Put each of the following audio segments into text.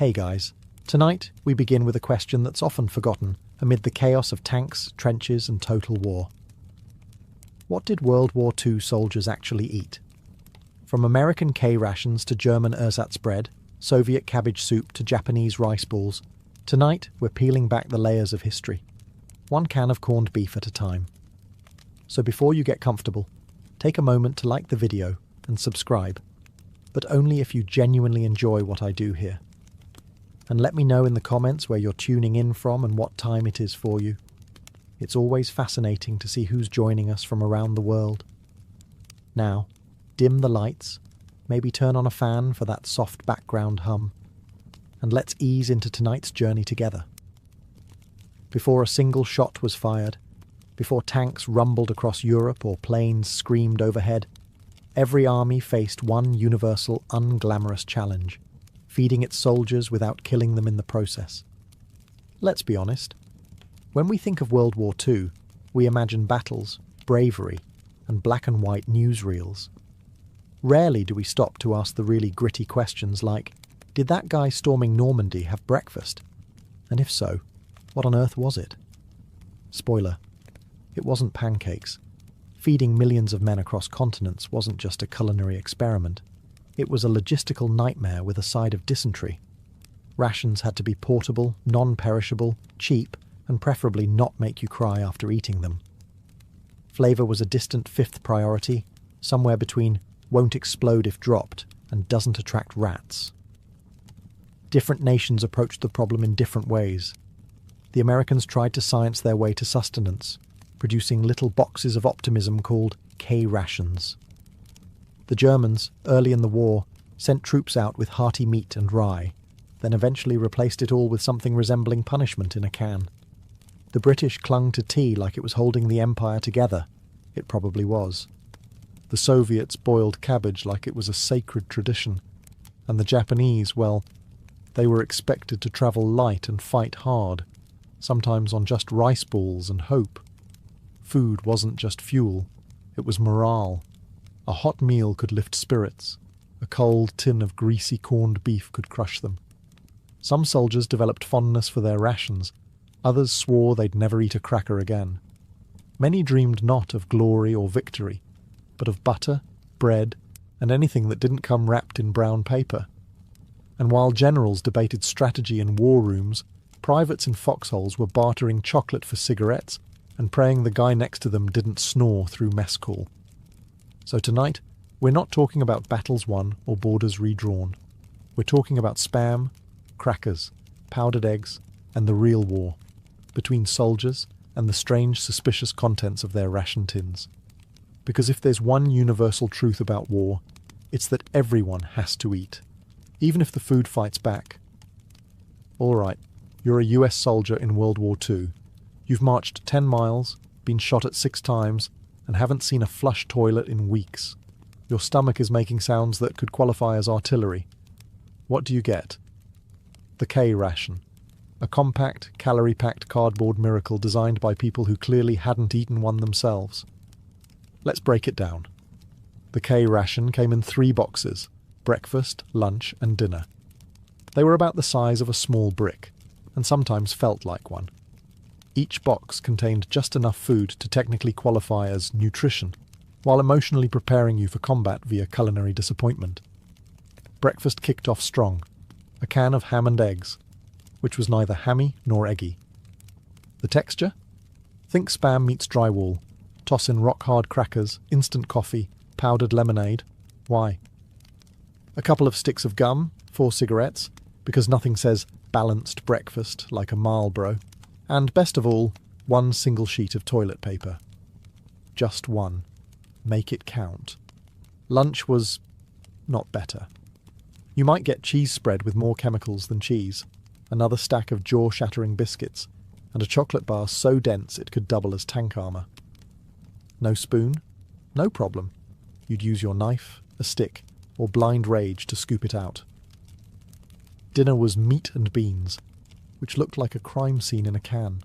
Hey guys, tonight we begin with a question that's often forgotten amid the chaos of tanks, trenches and total war. What did World War II soldiers actually eat? From American K rations to German ersatz bread, Soviet cabbage soup to Japanese rice balls, tonight we're peeling back the layers of history, one can of corned beef at a time. So before you get comfortable, take a moment to like the video and subscribe, but only if you genuinely enjoy what I do here. And let me know in the comments where you're tuning in from and what time it is for you. It's always fascinating to see who's joining us from around the world. Now, dim the lights, maybe turn on a fan for that soft background hum, and let's ease into tonight's journey together. Before a single shot was fired, before tanks rumbled across Europe or planes screamed overhead, every army faced one universal, unglamorous challenge: feeding its soldiers without killing them in the process. Let's be honest. When we think of World War II, we imagine battles, bravery, and black and white newsreels. Rarely do we stop to ask the really gritty questions like, did that guy storming Normandy have breakfast? And if so, what on earth was it? Spoiler, it wasn't pancakes. Feeding millions of men across continents wasn't just a culinary experiment. It was a logistical nightmare with a side of dysentery. Rations had to be portable, non-perishable, cheap, and preferably not make you cry after eating them. Flavour was a distant fifth priority, somewhere between won't explode if dropped and doesn't attract rats. Different nations approached the problem in different ways. The Americans tried to science their way to sustenance, producing little boxes of optimism called K rations. The Germans, early in the war, sent troops out with hearty meat and rye, then eventually replaced it all with something resembling punishment in a can. The British clung to tea like it was holding the empire together. It probably was. The Soviets boiled cabbage like it was a sacred tradition. And the Japanese, well, they were expected to travel light and fight hard, sometimes on just rice balls and hope. Food wasn't just fuel, it was morale. A hot meal could lift spirits. A cold tin of greasy corned beef could crush them. Some soldiers developed fondness for their rations. Others swore they'd never eat a cracker again. Many dreamed not of glory or victory, but of butter, bread, and anything that didn't come wrapped in brown paper. And while generals debated strategy in war rooms, privates in foxholes were bartering chocolate for cigarettes and praying the guy next to them didn't snore through mess call. So tonight, we're not talking about battles won or borders redrawn. We're talking about spam, crackers, powdered eggs, and the real war, between soldiers and the strange, suspicious contents of their ration tins. Because if there's one universal truth about war, it's that everyone has to eat, even if the food fights back. All right, you're a US soldier in World War II. You've marched 10 miles, been shot at 6 times, and haven't seen a flush toilet in weeks. Your stomach is making sounds that could qualify as artillery. What do you get? The K ration. A compact, calorie-packed cardboard miracle designed by people who clearly hadn't eaten one themselves. Let's break it down. The K ration came in 3 boxes: breakfast, lunch, and dinner. They were about the size of a small brick, and sometimes felt like one. Each box contained just enough food to technically qualify as nutrition, while emotionally preparing you for combat via culinary disappointment. Breakfast kicked off strong. A can of ham and eggs, which was neither hammy nor eggy. The texture? Think Spam meets drywall. Toss in rock-hard crackers, instant coffee, powdered lemonade. Why? A couple of sticks of gum, 4 cigarettes, because nothing says balanced breakfast like a Marlboro. And best of all, 1 single sheet of toilet paper. Just one. Make it count. Lunch was not better. You might get cheese spread with more chemicals than cheese, another stack of jaw-shattering biscuits, and a chocolate bar so dense it could double as tank armour. No spoon? No problem. You'd use your knife, a stick, or blind rage to scoop it out. Dinner was meat and beans, which looked like a crime scene in a can.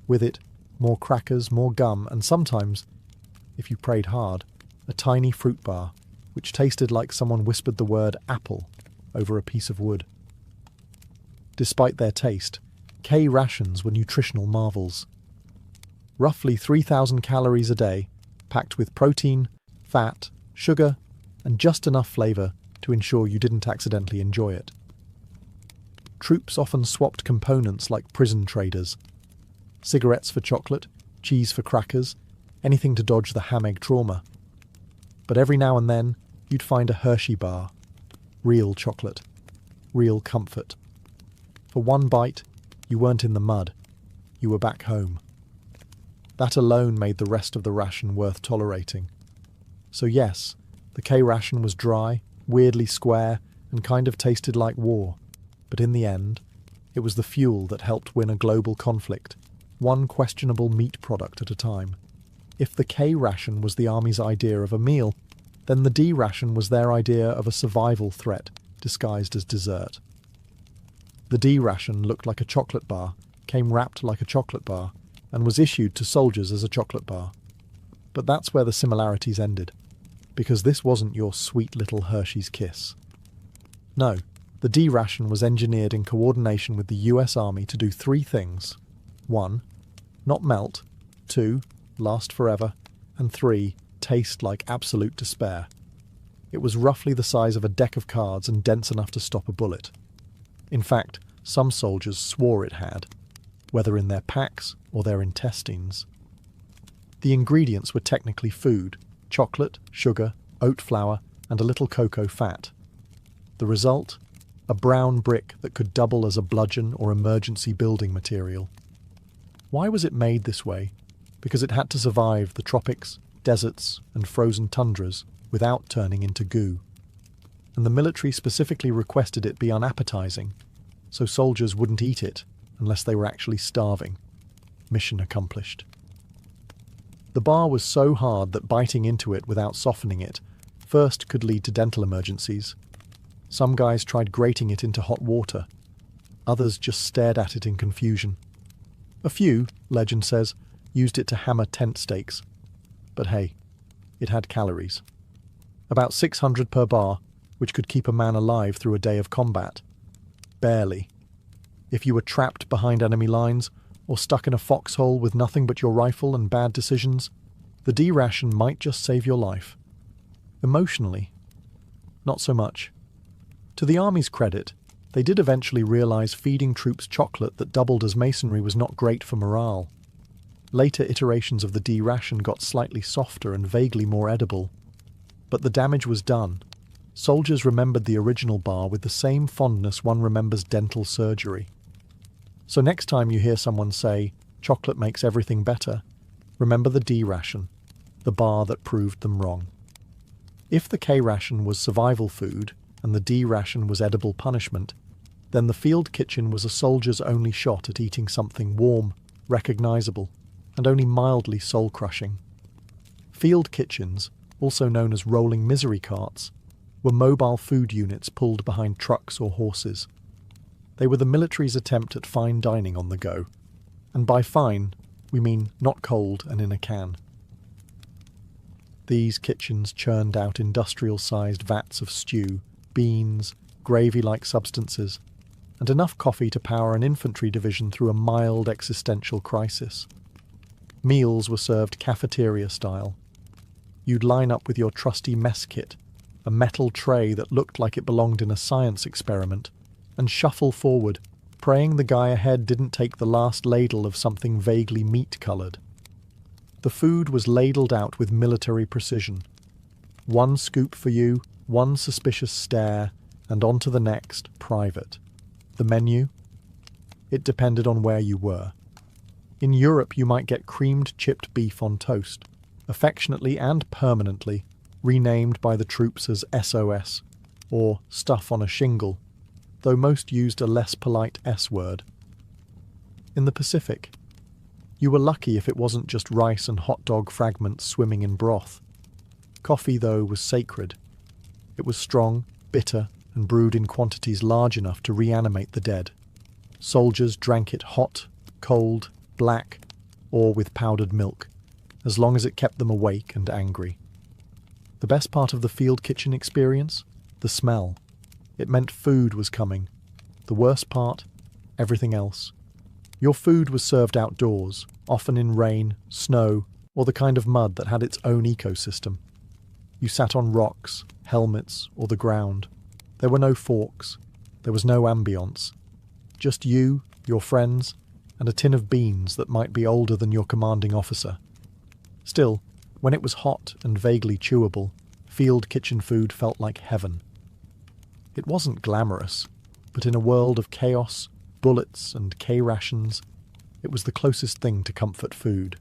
With it, more crackers, more gum, and sometimes, if you prayed hard, a tiny fruit bar, which tasted like someone whispered the word apple over a piece of wood. Despite their taste, K rations were nutritional marvels. Roughly 3,000 calories a day, packed with protein, fat, sugar, and just enough flavour to ensure you didn't accidentally enjoy it. Troops often swapped components like prison traders. Cigarettes for chocolate, cheese for crackers, anything to dodge the ham-egg trauma. But every now and then, you'd find a Hershey bar. Real chocolate. Real comfort. For one bite, you weren't in the mud. You were back home. That alone made the rest of the ration worth tolerating. So yes, the K ration was dry, weirdly square, and kind of tasted like war. But in the end, it was the fuel that helped win a global conflict, one questionable meat product at a time. If the K ration was the Army's idea of a meal, then the D ration was their idea of a survival threat disguised as dessert. The D ration looked like a chocolate bar, came wrapped like a chocolate bar, and was issued to soldiers as a chocolate bar. But that's where the similarities ended, because this wasn't your sweet little Hershey's Kiss. No, the D ration was engineered in coordination with the US Army to do three things. 1. Not melt. 2. Last forever. And 3. Taste like absolute despair. It was roughly the size of a deck of cards and dense enough to stop a bullet. In fact, some soldiers swore it had, whether in their packs or their intestines. The ingredients were technically food: chocolate, sugar, oat flour, and a little cocoa fat. The result? A brown brick that could double as a bludgeon or emergency building material. Why was it made this way? Because it had to survive the tropics, deserts, and frozen tundras without turning into goo. And the military specifically requested it be unappetizing, so soldiers wouldn't eat it unless they were actually starving. Mission accomplished. The bar was so hard that biting into it without softening it first could lead to dental emergencies. Some guys tried grating it into hot water. Others just stared at it in confusion. A few, legend says, used it to hammer tent stakes. But hey, it had calories. About 600 per bar, which could keep a man alive through a day of combat. Barely. If you were trapped behind enemy lines, or stuck in a foxhole with nothing but your rifle and bad decisions, the D ration might just save your life. Emotionally, not so much. To the Army's credit, they did eventually realise feeding troops chocolate that doubled as masonry was not great for morale. Later iterations of the D ration got slightly softer and vaguely more edible. But the damage was done. Soldiers remembered the original bar with the same fondness one remembers dental surgery. So next time you hear someone say, "Chocolate makes everything better," remember the D ration, the bar that proved them wrong. If the K ration was survival food, and the D ration was edible punishment, then the field kitchen was a soldier's only shot at eating something warm, recognisable, and only mildly soul-crushing. Field kitchens, also known as rolling misery carts, were mobile food units pulled behind trucks or horses. They were the military's attempt at fine dining on the go, and by fine, we mean not cold and in a can. These kitchens churned out industrial-sized vats of stew, beans, gravy-like substances, and enough coffee to power an infantry division through a mild existential crisis. Meals were served cafeteria-style. You'd line up with your trusty mess kit, a metal tray that looked like it belonged in a science experiment, and shuffle forward, praying the guy ahead didn't take the last ladle of something vaguely meat-coloured. The food was ladled out with military precision. One scoop for you, one suspicious stare, and on to the next, private. The menu? It depended on where you were. In Europe you might get creamed chipped beef on toast, affectionately and permanently renamed by the troops as SOS, or stuff on a shingle, though most used a less polite S word. In the Pacific, you were lucky if it wasn't just rice and hot dog fragments swimming in broth. Coffee, though, was sacred. It was strong, bitter, and brewed in quantities large enough to reanimate the dead. Soldiers drank it hot, cold, black, or with powdered milk, as long as it kept them awake and angry. The best part of the field kitchen experience? The smell. It meant food was coming. The worst part? everything else. Your food was served outdoors, often in rain, snow, or the kind of mud that had its own ecosystem. You sat on rocks, helmets, or the ground. There were no forks. There was no ambience. Just you, your friends, and a tin of beans that might be older than your commanding officer. Still, when it was hot and vaguely chewable, field kitchen food felt like heaven. It wasn't glamorous, but in a world of chaos, bullets, and K-rations, it was the closest thing to comfort food.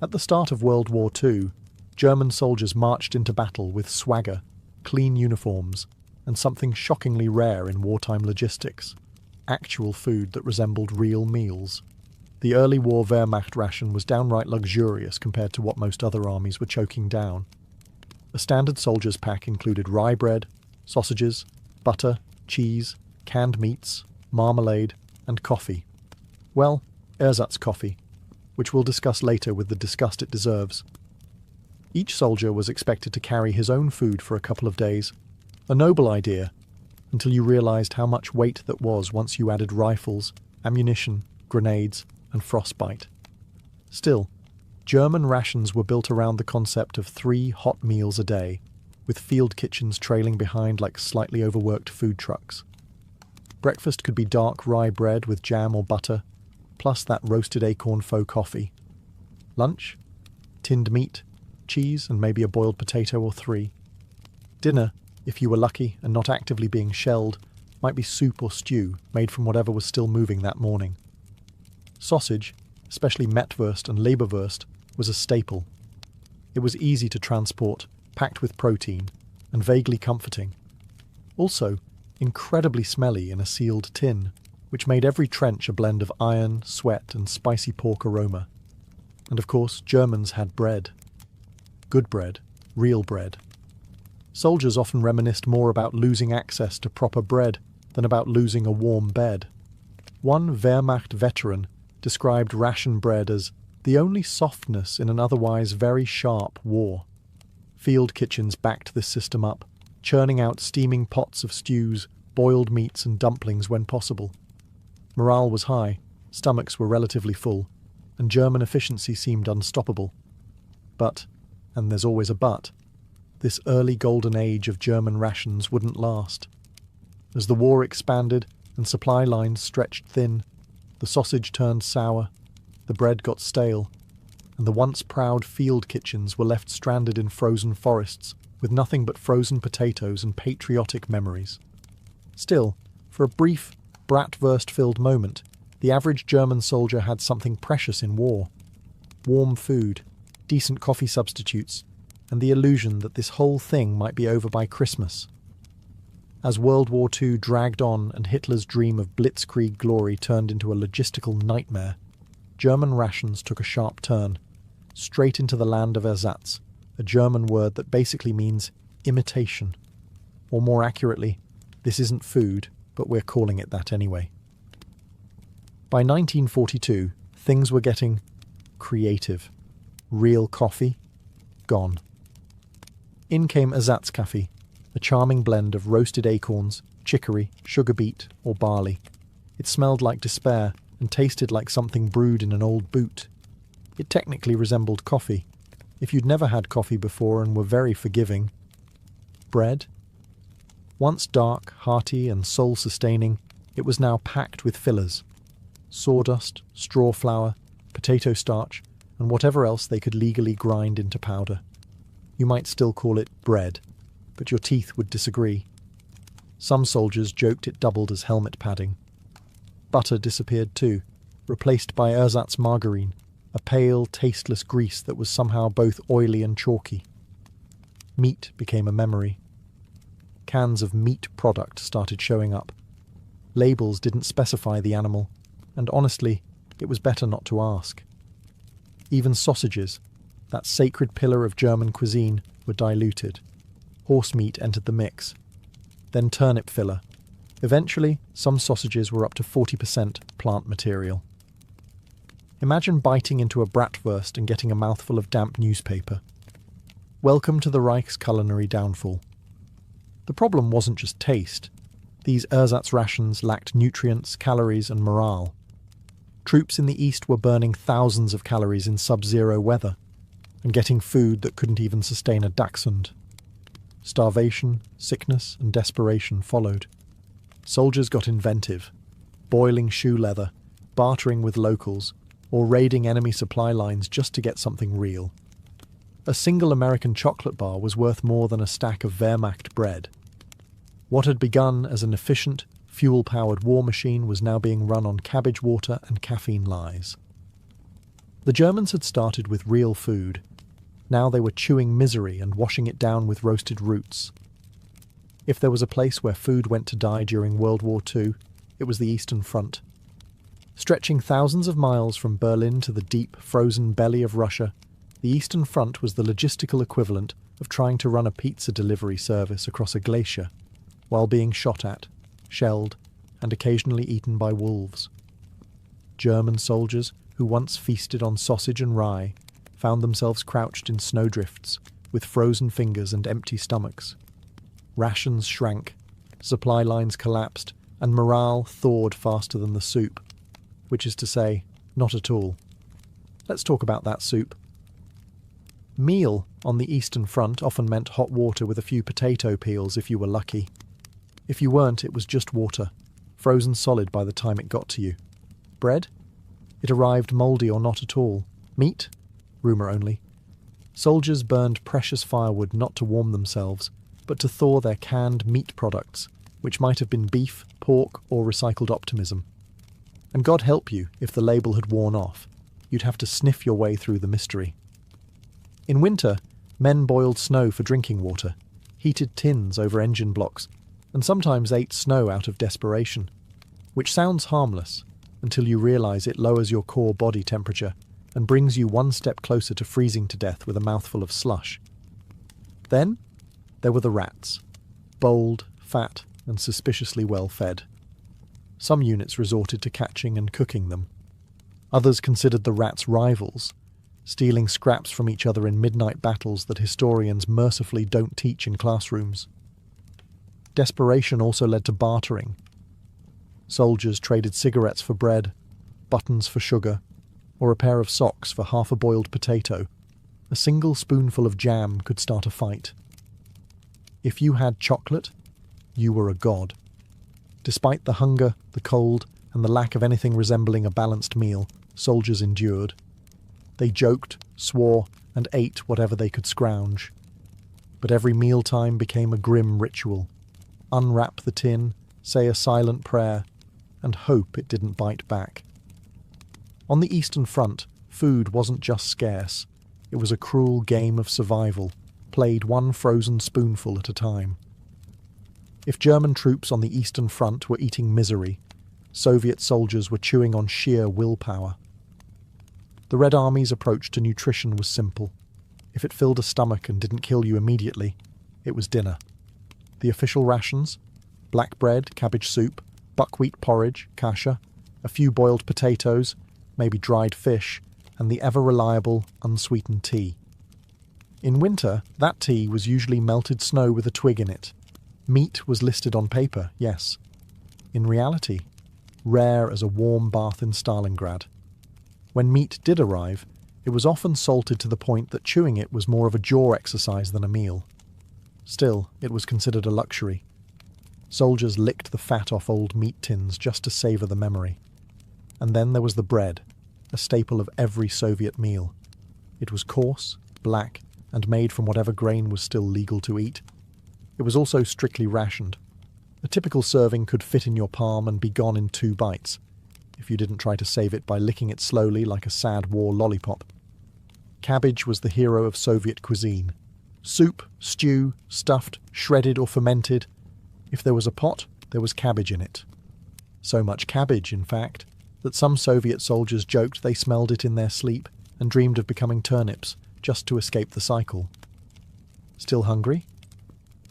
At the start of World War II, German soldiers marched into battle with swagger, clean uniforms, and something shockingly rare in wartime logistics: actual food that resembled real meals. The early war Wehrmacht ration was downright luxurious compared to what most other armies were choking down. A standard soldier's pack included rye bread, sausages, butter, cheese, canned meats, marmalade, and coffee. Well, ersatz coffee, which we'll discuss later with the disgust it deserves. Each soldier was expected to carry his own food for a couple of days. A noble idea, until you realized how much weight that was once you added rifles, ammunition, grenades, and frostbite. Still, German rations were built around the concept of 3 hot meals a day, with field kitchens trailing behind like slightly overworked food trucks. Breakfast could be dark rye bread with jam or butter, plus that roasted acorn faux coffee. Lunch? Tinned meat, cheese, and maybe a boiled potato or 3. Dinner, if you were lucky and not actively being shelled, might be soup or stew made from whatever was still moving that morning. Sausage, especially Mettwurst and Leberwurst, was a staple. It was easy to transport, packed with protein, and vaguely comforting. Also, incredibly smelly in a sealed tin, which made every trench a blend of iron, sweat, and spicy pork aroma. And of course, Germans had bread. Good bread, real bread. Soldiers often reminisced more about losing access to proper bread than about losing a warm bed. One Wehrmacht veteran described ration bread as the only softness in an otherwise very sharp war. Field kitchens backed this system up, churning out steaming pots of stews, boiled meats and dumplings when possible. Morale was high, stomachs were relatively full, and German efficiency seemed unstoppable. But, and there's always a but, this early golden age of German rations wouldn't last. As the war expanded and supply lines stretched thin, the sausage turned sour, the bread got stale, and the once proud field kitchens were left stranded in frozen forests with nothing but frozen potatoes and patriotic memories. Still, for a brief, bratwurst-filled moment, the average German soldier had something precious in war. Warm food, decent coffee substitutes, and the illusion that this whole thing might be over by Christmas. As World War II dragged on and Hitler's dream of blitzkrieg glory turned into a logistical nightmare, German rations took a sharp turn, straight into the land of ersatz, a German word that basically means imitation. Or more accurately, this isn't food, but we're calling it that anyway. By 1942, things were getting creative. Real coffee? Gone. In came Ersatzkaffee, a charming blend of roasted acorns, chicory, sugar beet, or barley. It smelled like despair and tasted like something brewed in an old boot. It technically resembled coffee, if you'd never had coffee before and were very forgiving. Bread? Once dark, hearty, and soul-sustaining, it was now packed with fillers. Sawdust, straw flour, potato starch, and whatever else they could legally grind into powder. You might still call it bread, but your teeth would disagree. Some soldiers joked it doubled as helmet padding. Butter disappeared too, replaced by ersatz margarine, a pale, tasteless grease that was somehow both oily and chalky. Meat became a memory. Cans of meat product started showing up. Labels didn't specify the animal, and honestly, it was better not to ask. Even sausages, that sacred pillar of German cuisine, were diluted. Horse meat entered the mix. Then turnip filler. Eventually, some sausages were up to 40% plant material. Imagine biting into a bratwurst and getting a mouthful of damp newspaper. Welcome to the Reich's culinary downfall. The problem wasn't just taste. These ersatz rations lacked nutrients, calories, and morale. Troops in the east were burning thousands of calories in sub-zero weather and getting food that couldn't even sustain a dachshund. Starvation, sickness, and desperation followed. Soldiers got inventive, boiling shoe leather, bartering with locals, or raiding enemy supply lines just to get something real. A single American chocolate bar was worth more than a stack of Wehrmacht bread. What had begun as an efficient, fuel-powered war machine was now being run on cabbage water and caffeine lies. The Germans had started with real food. Now they were chewing misery and washing it down with roasted roots. If there was a place where food went to die during World War II, it was the Eastern Front. Stretching thousands of miles from Berlin to the deep, frozen belly of Russia, the Eastern Front was the logistical equivalent of trying to run a pizza delivery service across a glacier, while being shot at, shelled, and occasionally eaten by wolves. German soldiers, who once feasted on sausage and rye, found themselves crouched in snowdrifts, with frozen fingers and empty stomachs. Rations shrank, supply lines collapsed, and morale thawed faster than the soup, which is to say, not at all. Let's talk about that soup. Meal on the Eastern Front often meant hot water with a few potato peels if you were lucky. If you weren't, it was just water, frozen solid by the time it got to you. Bread? It arrived mouldy or not at all. Meat? Rumour only. Soldiers burned precious firewood not to warm themselves, but to thaw their canned meat products, which might have been beef, pork, or recycled optimism. And God help you if the label had worn off. You'd have to sniff your way through the mystery. In winter, men boiled snow for drinking water, heated tins over engine blocks, and sometimes ate snow out of desperation, which sounds harmless until you realise it lowers your core body temperature and brings you one step closer to freezing to death with a mouthful of slush. Then, there were the rats, bold, fat, and suspiciously well fed. Some units resorted to catching and cooking them. Others considered the rats rivals, stealing scraps from each other in midnight battles that historians mercifully don't teach in classrooms. Desperation also led to bartering. Soldiers traded cigarettes for bread, buttons for sugar, or a pair of socks for half a boiled potato. A single spoonful of jam could start a fight. If you had chocolate, you were a god. Despite the hunger, the cold, and the lack of anything resembling a balanced meal, soldiers endured. They joked, swore, and ate whatever they could scrounge. But every mealtime became a grim ritual. Unwrap the tin, say a silent prayer, and hope it didn't bite back. On the Eastern Front, food wasn't just scarce. It was a cruel game of survival, played one frozen spoonful at a time. If German troops on the Eastern Front were eating misery, Soviet soldiers were chewing on sheer willpower. The Red Army's approach to nutrition was simple. If it filled a stomach and didn't kill you immediately, it was dinner. The official rations: black bread, cabbage soup, buckwheat porridge, kasha, a few boiled potatoes, maybe dried fish, and the ever-reliable, unsweetened tea. In winter, that tea was usually melted snow with a twig in it. Meat was listed on paper, yes. In reality, rare as a warm bath in Stalingrad. When meat did arrive, it was often salted to the point that chewing it was more of a jaw exercise than a meal. Still, it was considered a luxury. Soldiers licked the fat off old meat tins just to savour the memory. And then there was the bread, a staple of every Soviet meal. It was coarse, black, and made from whatever grain was still legal to eat. It was also strictly rationed. A typical serving could fit in your palm and be gone in 2 bites, if you didn't try to save it by licking it slowly like a sad war lollipop. Cabbage was the hero of Soviet cuisine. Soup, stew, stuffed, shredded or fermented. If there was a pot, there was cabbage in it. So much cabbage, in fact, that some Soviet soldiers joked they smelled it in their sleep and dreamed of becoming turnips just to escape the cycle. Still hungry?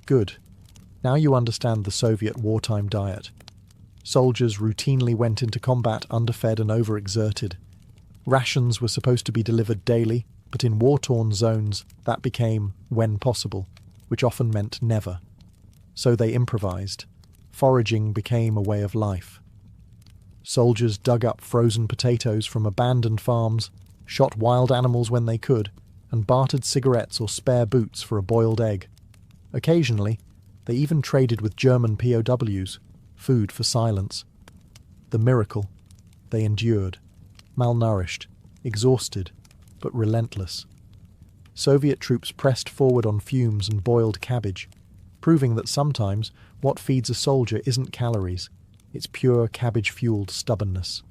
Good. Now you understand the Soviet wartime diet. Soldiers routinely went into combat underfed and overexerted. Rations were supposed to be delivered daily, but in war-torn zones that became when possible, which often meant never. So they improvised. foraging became a way of life. Soldiers dug up frozen potatoes from abandoned farms, shot wild animals when they could, and bartered cigarettes or spare boots for a boiled egg. Occasionally, they even traded with German POWs, food for silence. The miracle: they endured, malnourished, exhausted, but relentless. Soviet troops pressed forward on fumes and boiled cabbage, proving that sometimes what feeds a soldier isn't calories, it's pure cabbage-fueled stubbornness.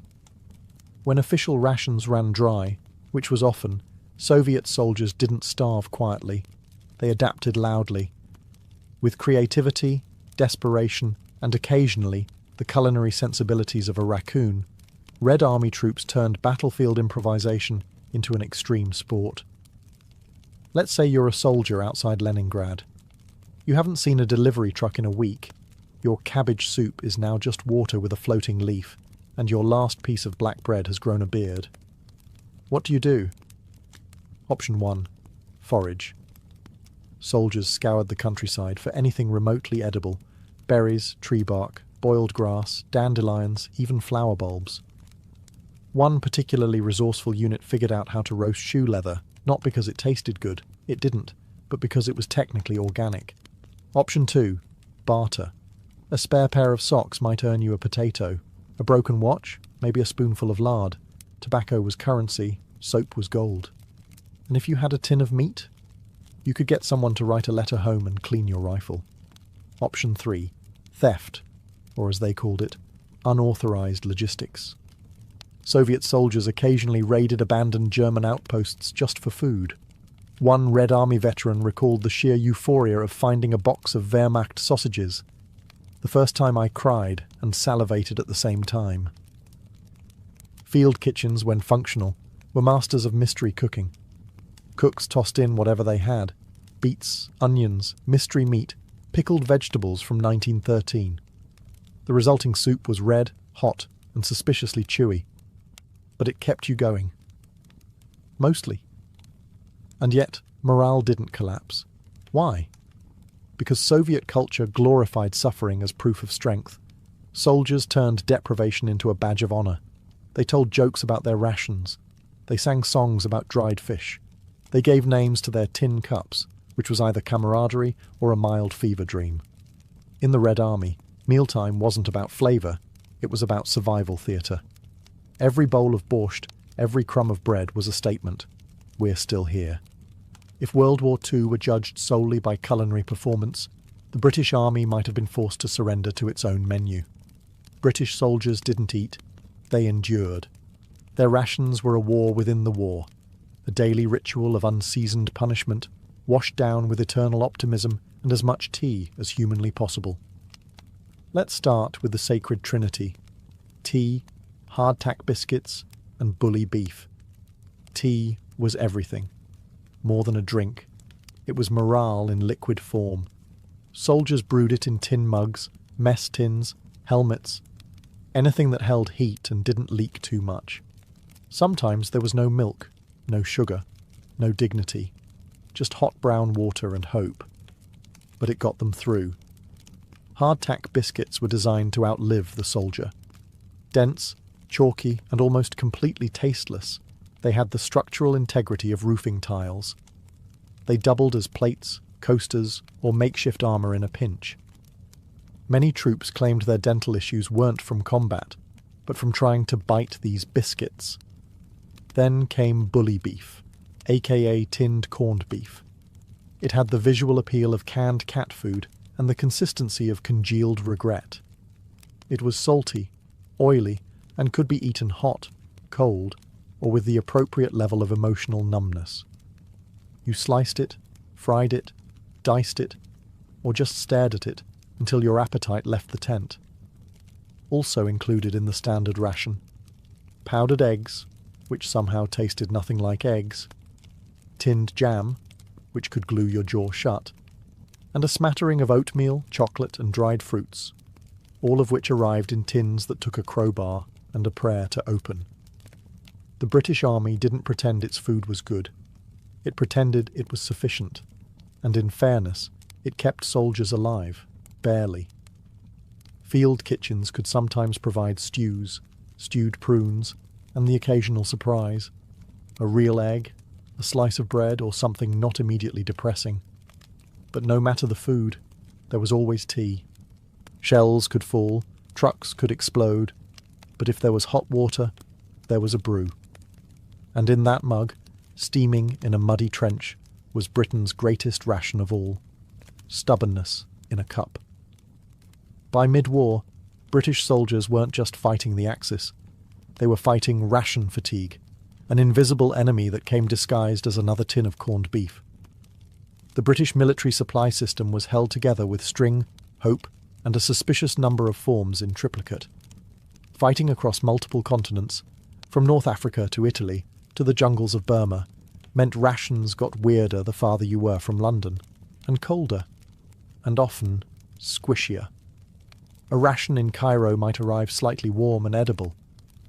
When official rations ran dry, which was often, Soviet soldiers didn't starve quietly. They adapted loudly. With creativity, desperation, and occasionally the culinary sensibilities of a raccoon, Red Army troops turned battlefield improvisation into an extreme sport. Let's say you're a soldier outside Leningrad. You haven't seen a delivery truck in a week. Your cabbage soup is now just water with a floating leaf, and your last piece of black bread has grown a beard. What do? Option 1. Forage. Soldiers scoured the countryside for anything remotely edible: berries, tree bark, boiled grass, dandelions, even flower bulbs. One particularly resourceful unit figured out how to roast shoe leather, not because it tasted good, it didn't, but because it was technically organic. Option 2. Barter. A spare pair of socks might earn you a potato. A broken watch, maybe a spoonful of lard. Tobacco was currency, soap was gold. And if you had a tin of meat, you could get someone to write a letter home and clean your rifle. Option 3. Theft, or as they called it, unauthorized logistics. Soviet soldiers occasionally raided abandoned German outposts just for food. One Red Army veteran recalled the sheer euphoria of finding a box of Wehrmacht sausages. The first time I cried and salivated at the same time. Field kitchens, when functional, were masters of mystery cooking. Cooks tossed in whatever they had: beets, onions, mystery meat, pickled vegetables from 1913. The resulting soup was red, hot, and suspiciously chewy. But it kept you going. Mostly. And yet, morale didn't collapse. Why? Because Soviet culture glorified suffering as proof of strength. Soldiers turned deprivation into a badge of honor. They told jokes about their rations. They sang songs about dried fish. They gave names to their tin cups, which was either camaraderie or a mild fever dream. In the Red Army, mealtime wasn't about flavor, it was about survival theater. Every bowl of borscht, every crumb of bread was a statement: we're still here. If World War II were judged solely by culinary performance, the British Army might have been forced to surrender to its own menu. British soldiers didn't eat, they endured. Their rations were a war within the war, a daily ritual of unseasoned punishment, washed down with eternal optimism and as much tea as humanly possible. Let's start with the sacred trinity: tea, hardtack biscuits, and bully beef. Tea was everything. More than a drink. It was morale in liquid form. Soldiers brewed it in tin mugs, mess tins, helmets, anything that held heat and didn't leak too much. Sometimes there was no milk, no sugar, no dignity, just hot brown water and hope. But it got them through. Hardtack biscuits were designed to outlive the soldier. Dense, chalky, and almost completely tasteless, they had the structural integrity of roofing tiles. They doubled as plates, coasters, or makeshift armour in a pinch. Many troops claimed their dental issues weren't from combat, but from trying to bite these biscuits. Then came bully beef, aka tinned corned beef. It had the visual appeal of canned cat food and the consistency of congealed regret. It was salty, oily, and could be eaten hot, cold, or with the appropriate level of emotional numbness. You sliced it, fried it, diced it, or just stared at it until your appetite left the tent. Also included in the standard ration: powdered eggs, which somehow tasted nothing like eggs, tinned jam, which could glue your jaw shut, and a smattering of oatmeal, chocolate, and dried fruits, all of which arrived in tins that took a crowbar and a prayer to open. The British Army didn't pretend its food was good. It pretended it was sufficient, and in fairness, it kept soldiers alive, barely. Field kitchens could sometimes provide stews, stewed prunes, and the occasional surprise. A real egg, a slice of bread, or something not immediately depressing. But no matter the food, there was always tea. Shells could fall, trucks could explode, but if there was hot water, there was a brew. And in that mug, steaming in a muddy trench, was Britain's greatest ration of all: stubbornness in a cup. By mid-war, British soldiers weren't just fighting the Axis. They were fighting ration fatigue, an invisible enemy that came disguised as another tin of corned beef. The British military supply system was held together with string, hope, and a suspicious number of forms in triplicate. Fighting across multiple continents, from North Africa to Italy to the jungles of Burma, meant rations got weirder the farther you were from London, and colder, and often squishier. A ration in Cairo might arrive slightly warm and edible.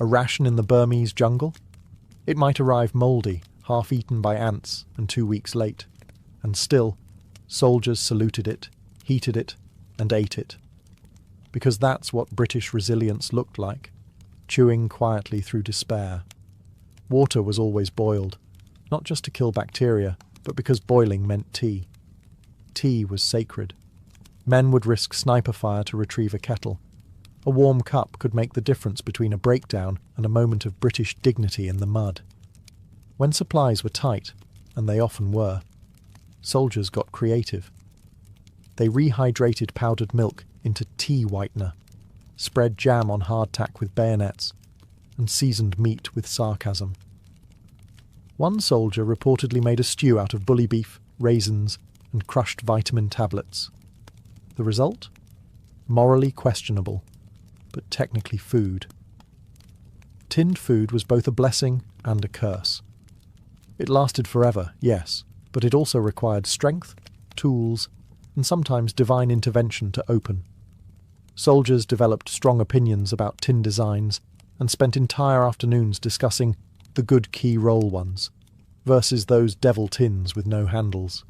A ration in the Burmese jungle? It might arrive mouldy, half-eaten by ants, and 2 weeks late. And still, soldiers saluted it, heated it, and ate it. Because that's what British resilience looked like, chewing quietly through despair. Water was always boiled, not just to kill bacteria, but because boiling meant tea. Tea was sacred. Men would risk sniper fire to retrieve a kettle. A warm cup could make the difference between a breakdown and a moment of British dignity in the mud. When supplies were tight, and they often were, soldiers got creative. They rehydrated powdered milk into tea whitener, spread jam on hardtack with bayonets, and seasoned meat with sarcasm. One soldier reportedly made a stew out of bully beef, raisins, and crushed vitamin tablets. The result? Morally questionable, but technically food. Tinned food was both a blessing and a curse. It lasted forever, yes, but it also required strength, tools, and sometimes divine intervention to open. Soldiers developed strong opinions about tin designs and spent entire afternoons discussing the good key roll ones versus those devil tins with no handles.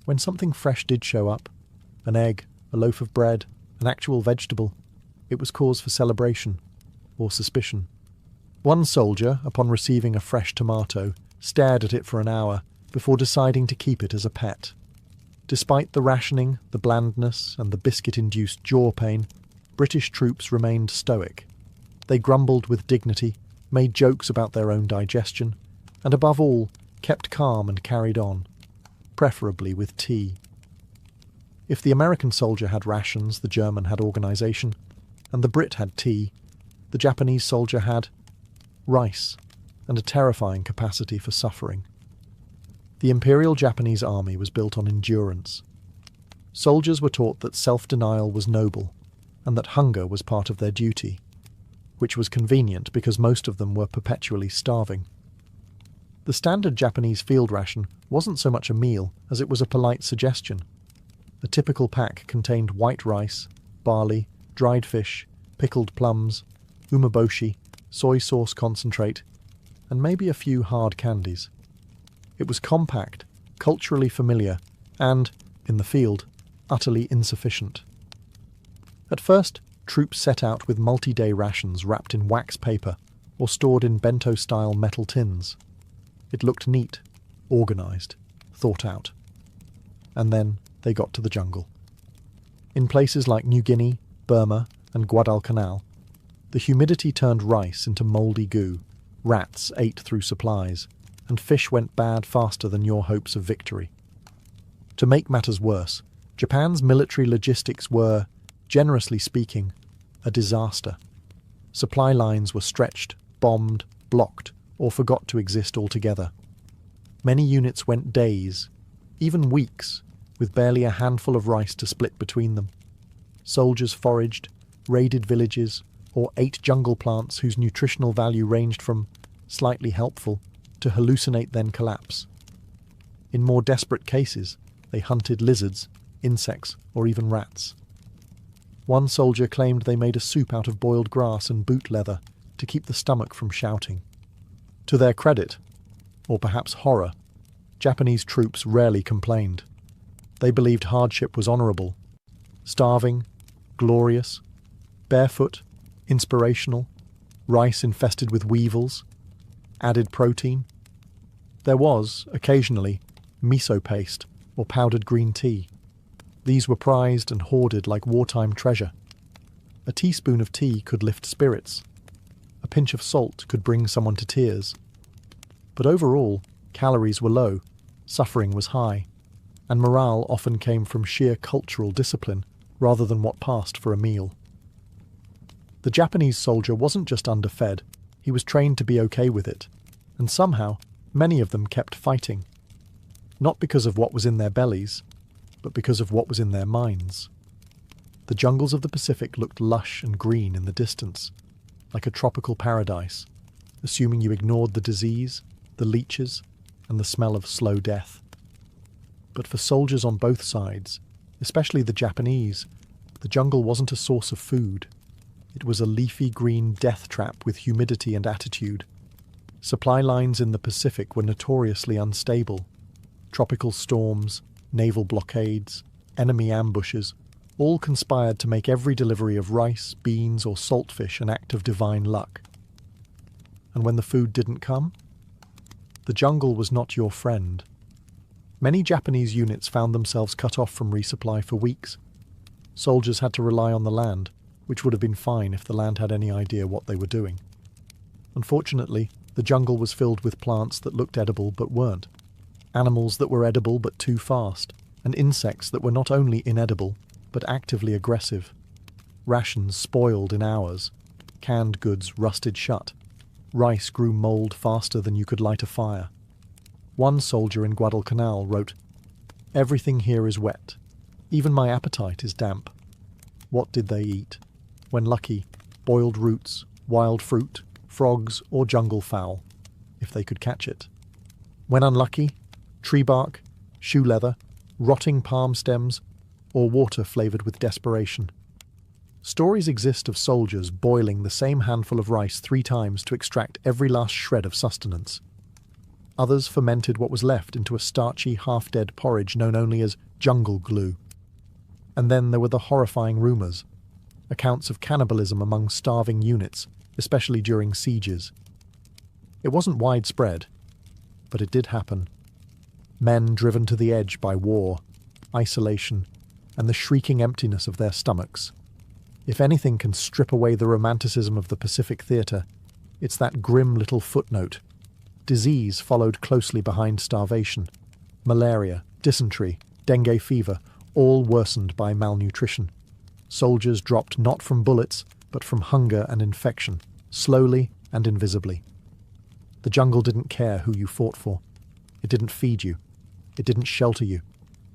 When something fresh did show up, an egg, a loaf of bread, an actual vegetable, it was cause for celebration or suspicion. One soldier, upon receiving a fresh tomato, stared at it for an hour before deciding to keep it as a pet. Despite the rationing, the blandness, and the biscuit-induced jaw pain, British troops remained stoic. They grumbled with dignity, made jokes about their own digestion, and above all, kept calm and carried on, preferably with tea. If the American soldier had rations, the German had organisation, and the Brit had tea, the Japanese soldier had rice, and a terrifying capacity for suffering. The Imperial Japanese Army was built on endurance. Soldiers were taught that self-denial was noble, and that hunger was part of their duty, which was convenient because most of them were perpetually starving. The standard Japanese field ration wasn't so much a meal as it was a polite suggestion. A typical pack contained white rice, barley, dried fish, pickled plums, umeboshi, soy sauce concentrate, and maybe a few hard candies. It was compact, culturally familiar, and, in the field, utterly insufficient. At first, troops set out with multi-day rations wrapped in wax paper or stored in bento-style metal tins. It looked neat, organised, thought out. And then they got to the jungle. In places like New Guinea, Burma, and Guadalcanal, the humidity turned rice into mouldy goo, rats ate through supplies, and fish went bad faster than your hopes of victory. To make matters worse, Japan's military logistics were, generously speaking, a disaster. Supply lines were stretched, bombed, blocked, or forgot to exist altogether. Many units went days, even weeks, with barely a handful of rice to split between them. Soldiers foraged, raided villages, or ate jungle plants whose nutritional value ranged from slightly helpful to hallucinate then collapse. In more desperate cases, they hunted lizards, insects, or even rats. One soldier claimed they made a soup out of boiled grass and boot leather to keep the stomach from shouting. To their credit, or perhaps horror, Japanese troops rarely complained. They believed hardship was honourable. Starving, glorious, Barefoot, inspirational, rice infested with weevils, added protein. There was, occasionally, miso paste or powdered green tea. These were prized and hoarded like wartime treasure. A teaspoon of tea could lift spirits. A pinch of salt could bring someone to tears. But overall, calories were low, suffering was high, and morale often came from sheer cultural discipline rather than what passed for a meal. The Japanese soldier wasn't just underfed, he was trained to be okay with it, and somehow many of them kept fighting. Not because of what was in their bellies, but because of what was in their minds. The jungles of the Pacific looked lush and green in the distance, like a tropical paradise, assuming you ignored the disease, the leeches, and the smell of slow death. But for soldiers on both sides, especially the Japanese, the jungle wasn't a source of food. It was a leafy green death trap with humidity and attitude. Supply lines in the Pacific were notoriously unstable. Tropical storms, naval blockades, enemy ambushes, all conspired to make every delivery of rice, beans, or saltfish an act of divine luck. And when the food didn't come, the jungle was not your friend. Many Japanese units found themselves cut off from resupply for weeks. Soldiers had to rely on the land, which would have been fine if the land had any idea what they were doing. Unfortunately, the jungle was filled with plants that looked edible but weren't, animals that were edible but too fast, and insects that were not only inedible, but actively aggressive. Rations spoiled in hours. Canned goods rusted shut. Rice grew mold faster than you could light a fire. One soldier in Guadalcanal wrote, "Everything here is wet. Even my appetite is damp." What did they eat? When lucky, boiled roots, wild fruit, frogs, or jungle fowl, if they could catch it. When unlucky, tree bark, shoe leather, rotting palm stems, or water flavoured with desperation. Stories exist of soldiers boiling the same handful of rice 3 times to extract every last shred of sustenance. Others fermented what was left into a starchy, half-dead porridge known only as jungle glue. And then there were the horrifying rumours, accounts of cannibalism among starving units, especially during sieges. It wasn't widespread, but it did happen. Men driven to the edge by war, isolation, and the shrieking emptiness of their stomachs. If anything can strip away the romanticism of the Pacific theatre, it's that grim little footnote. Disease followed closely behind starvation. Malaria, dysentery, dengue fever, all worsened by malnutrition. Soldiers dropped not from bullets, but from hunger and infection, slowly and invisibly. The jungle didn't care who you fought for. It didn't feed you. It didn't shelter you.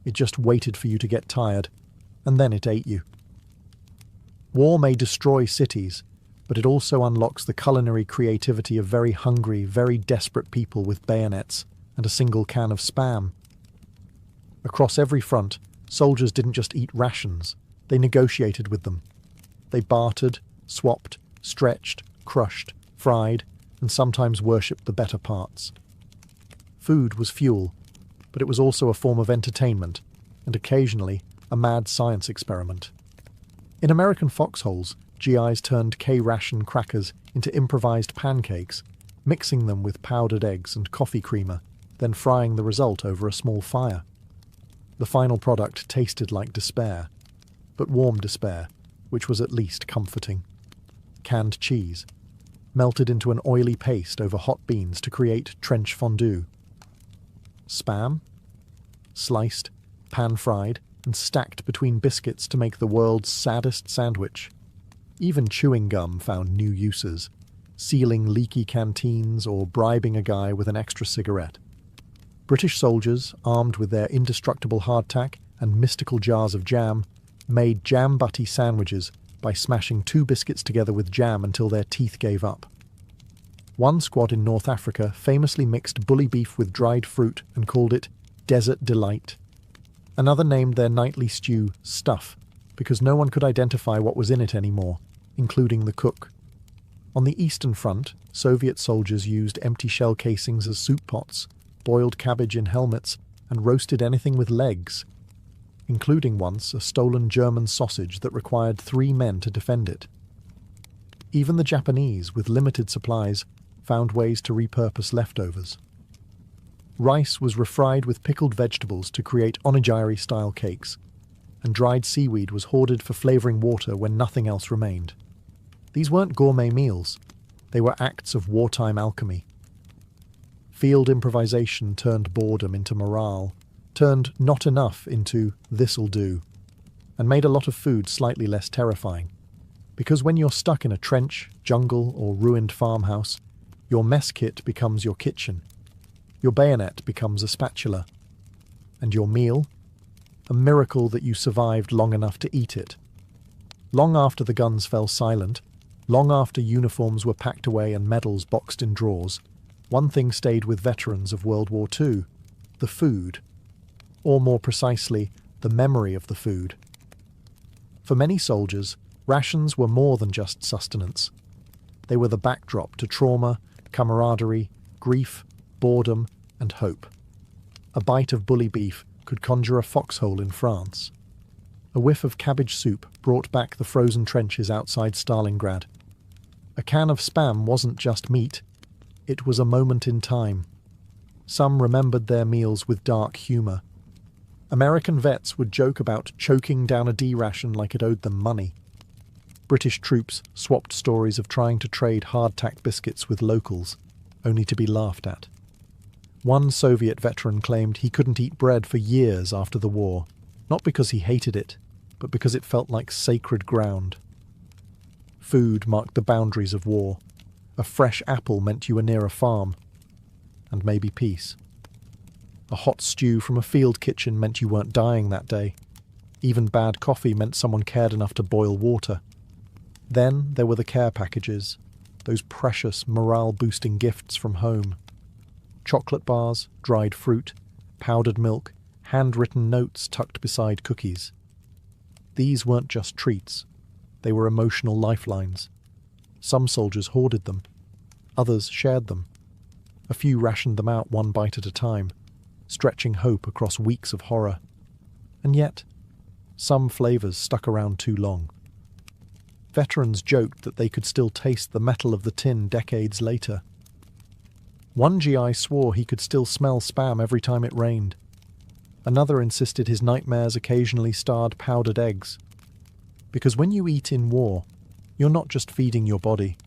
It just waited for you to get tired, and then it ate you. War may destroy cities, but it also unlocks the culinary creativity of very hungry, very desperate people with bayonets and a single can of Spam. Across every front, soldiers didn't just eat rations, they negotiated with them. They bartered, swapped, stretched, crushed, fried, and sometimes worshipped the better parts. Food was fuel, but it was also a form of entertainment, and occasionally a mad science experiment. In American foxholes, GIs turned K-ration crackers into improvised pancakes, mixing them with powdered eggs and coffee creamer, then frying the result over a small fire. The final product tasted like despair, but warm despair, which was at least comforting. Canned cheese, melted into an oily paste over hot beans to create trench fondue. Spam, sliced, pan-fried, and stacked between biscuits to make the world's saddest sandwich. Even chewing gum found new uses, sealing leaky canteens or bribing a guy with an extra cigarette. British soldiers, armed with their indestructible hardtack and mystical jars of jam, made jam-butty sandwiches by smashing 2 biscuits together with jam until their teeth gave up. One squad in North Africa famously mixed bully beef with dried fruit and called it Desert Delight. Another named their nightly stew Stuff, because no one could identify what was in it anymore, including the cook. On the Eastern Front, Soviet soldiers used empty shell casings as soup pots, boiled cabbage in helmets, and roasted anything with legs, including once a stolen German sausage that required 3 men to defend it. Even the Japanese, with limited supplies, found ways to repurpose leftovers. Rice was refried with pickled vegetables to create onigiri-style cakes, and dried seaweed was hoarded for flavouring water when nothing else remained. These weren't gourmet meals. They were acts of wartime alchemy. Field improvisation turned boredom into morale, turned not enough into this'll do, and made a lot of food slightly less terrifying. Because when you're stuck in a trench, jungle, or ruined farmhouse, your mess kit becomes your kitchen. Your bayonet becomes a spatula. And your meal? A miracle that you survived long enough to eat it. Long after the guns fell silent, long after uniforms were packed away and medals boxed in drawers, one thing stayed with veterans of World War II: the food. Or more precisely, the memory of the food. For many soldiers, rations were more than just sustenance. They were the backdrop to trauma, camaraderie, grief, boredom, and hope. A bite of bully beef could conjure a foxhole in France. A whiff of cabbage soup brought back the frozen trenches outside Stalingrad. A can of Spam wasn't just meat, it was a moment in time. Some remembered their meals with dark humour. American vets would joke about choking down a D ration like it owed them money. British troops swapped stories of trying to trade hardtack biscuits with locals, only to be laughed at. One Soviet veteran claimed he couldn't eat bread for years after the war, not because he hated it, but because it felt like sacred ground. Food marked the boundaries of war. A fresh apple meant you were near a farm, and maybe peace. A hot stew from a field kitchen meant you weren't dying that day. Even bad coffee meant someone cared enough to boil water. Then there were the care packages, those precious morale-boosting gifts from home. Chocolate bars, dried fruit, powdered milk, handwritten notes tucked beside cookies. These weren't just treats. They were emotional lifelines. Some soldiers hoarded them. Others shared them. A few rationed them out one bite at a time, stretching hope across weeks of horror. And yet, some flavours stuck around too long. Veterans joked that they could still taste the metal of the tin decades later. One GI swore he could still smell Spam every time it rained. Another insisted his nightmares occasionally starred powdered eggs. Because when you eat in war, you're not just feeding your body,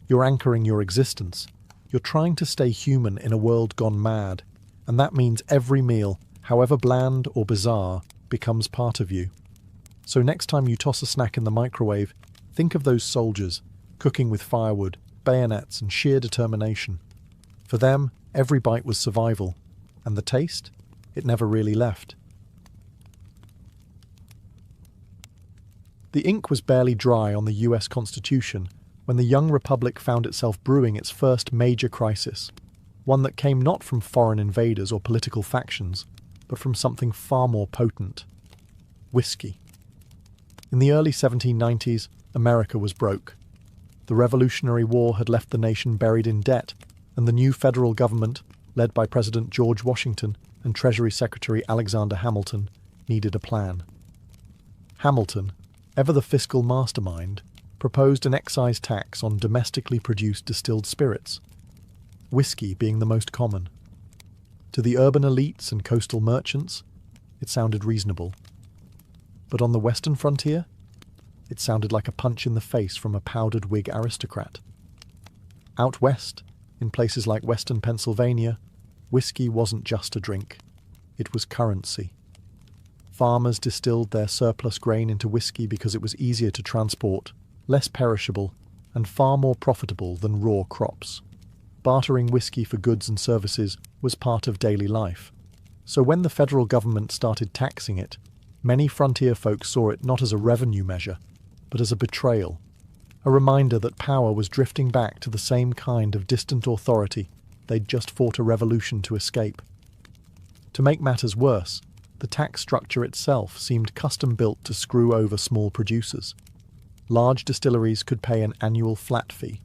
you're anchoring your existence. You're trying to stay human in a world gone mad, and that means every meal, however bland or bizarre, becomes part of you. So next time you toss a snack in the microwave, think of those soldiers, cooking with firewood, bayonets, and sheer determination. For them, every bite was survival, and the taste? It never really left. The ink was barely dry on the US Constitution when the young republic found itself brewing its first major crisis, one that came not from foreign invaders or political factions, but from something far more potent: whiskey. In the early 1790s, America was broke. The Revolutionary War had left the nation buried in debt, and the new federal government, led by President George Washington and Treasury Secretary Alexander Hamilton, needed a plan. Hamilton, ever the fiscal mastermind, proposed an excise tax on domestically produced distilled spirits, whiskey being the most common. To the urban elites and coastal merchants, it sounded reasonable. But on the western frontier, it sounded like a punch in the face from a powdered wig aristocrat. Out west, in places like western Pennsylvania, whiskey wasn't just a drink. It was currency. Farmers distilled their surplus grain into whiskey because it was easier to transport, less perishable, and far more profitable than raw crops. Bartering whiskey for goods and services was part of daily life. So when the federal government started taxing it, many frontier folk saw it not as a revenue measure, but as a betrayal, a reminder that power was drifting back to the same kind of distant authority they'd just fought a revolution to escape. To make matters worse, the tax structure itself seemed custom-built to screw over small producers. Large distilleries could pay an annual flat fee,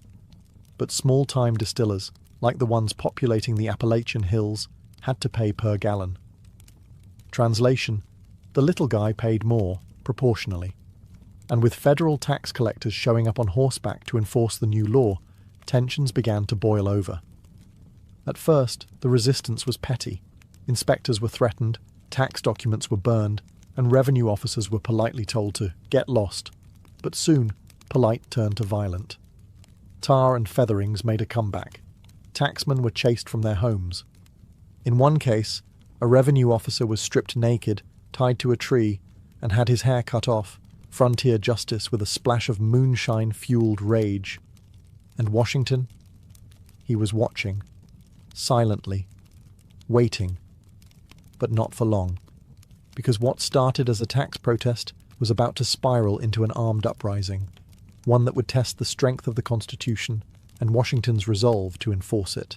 but small-time distillers, like the ones populating the Appalachian Hills, had to pay per gallon. Translation: the little guy paid more, proportionally. And with federal tax collectors showing up on horseback to enforce the new law, tensions began to boil over. At first, the resistance was petty. Inspectors were threatened, tax documents were burned, and revenue officers were politely told to get lost. But soon, polite turned to violent. Tar and featherings made a comeback. Taxmen were chased from their homes. In one case, a revenue officer was stripped naked, tied to a tree, and had his hair cut off, frontier justice with a splash of moonshine-fueled rage. And Washington? He was watching, silently, waiting, but not for long, because what started as a tax protest was about to spiral into an armed uprising, one that would test the strength of the Constitution and Washington's resolve to enforce it.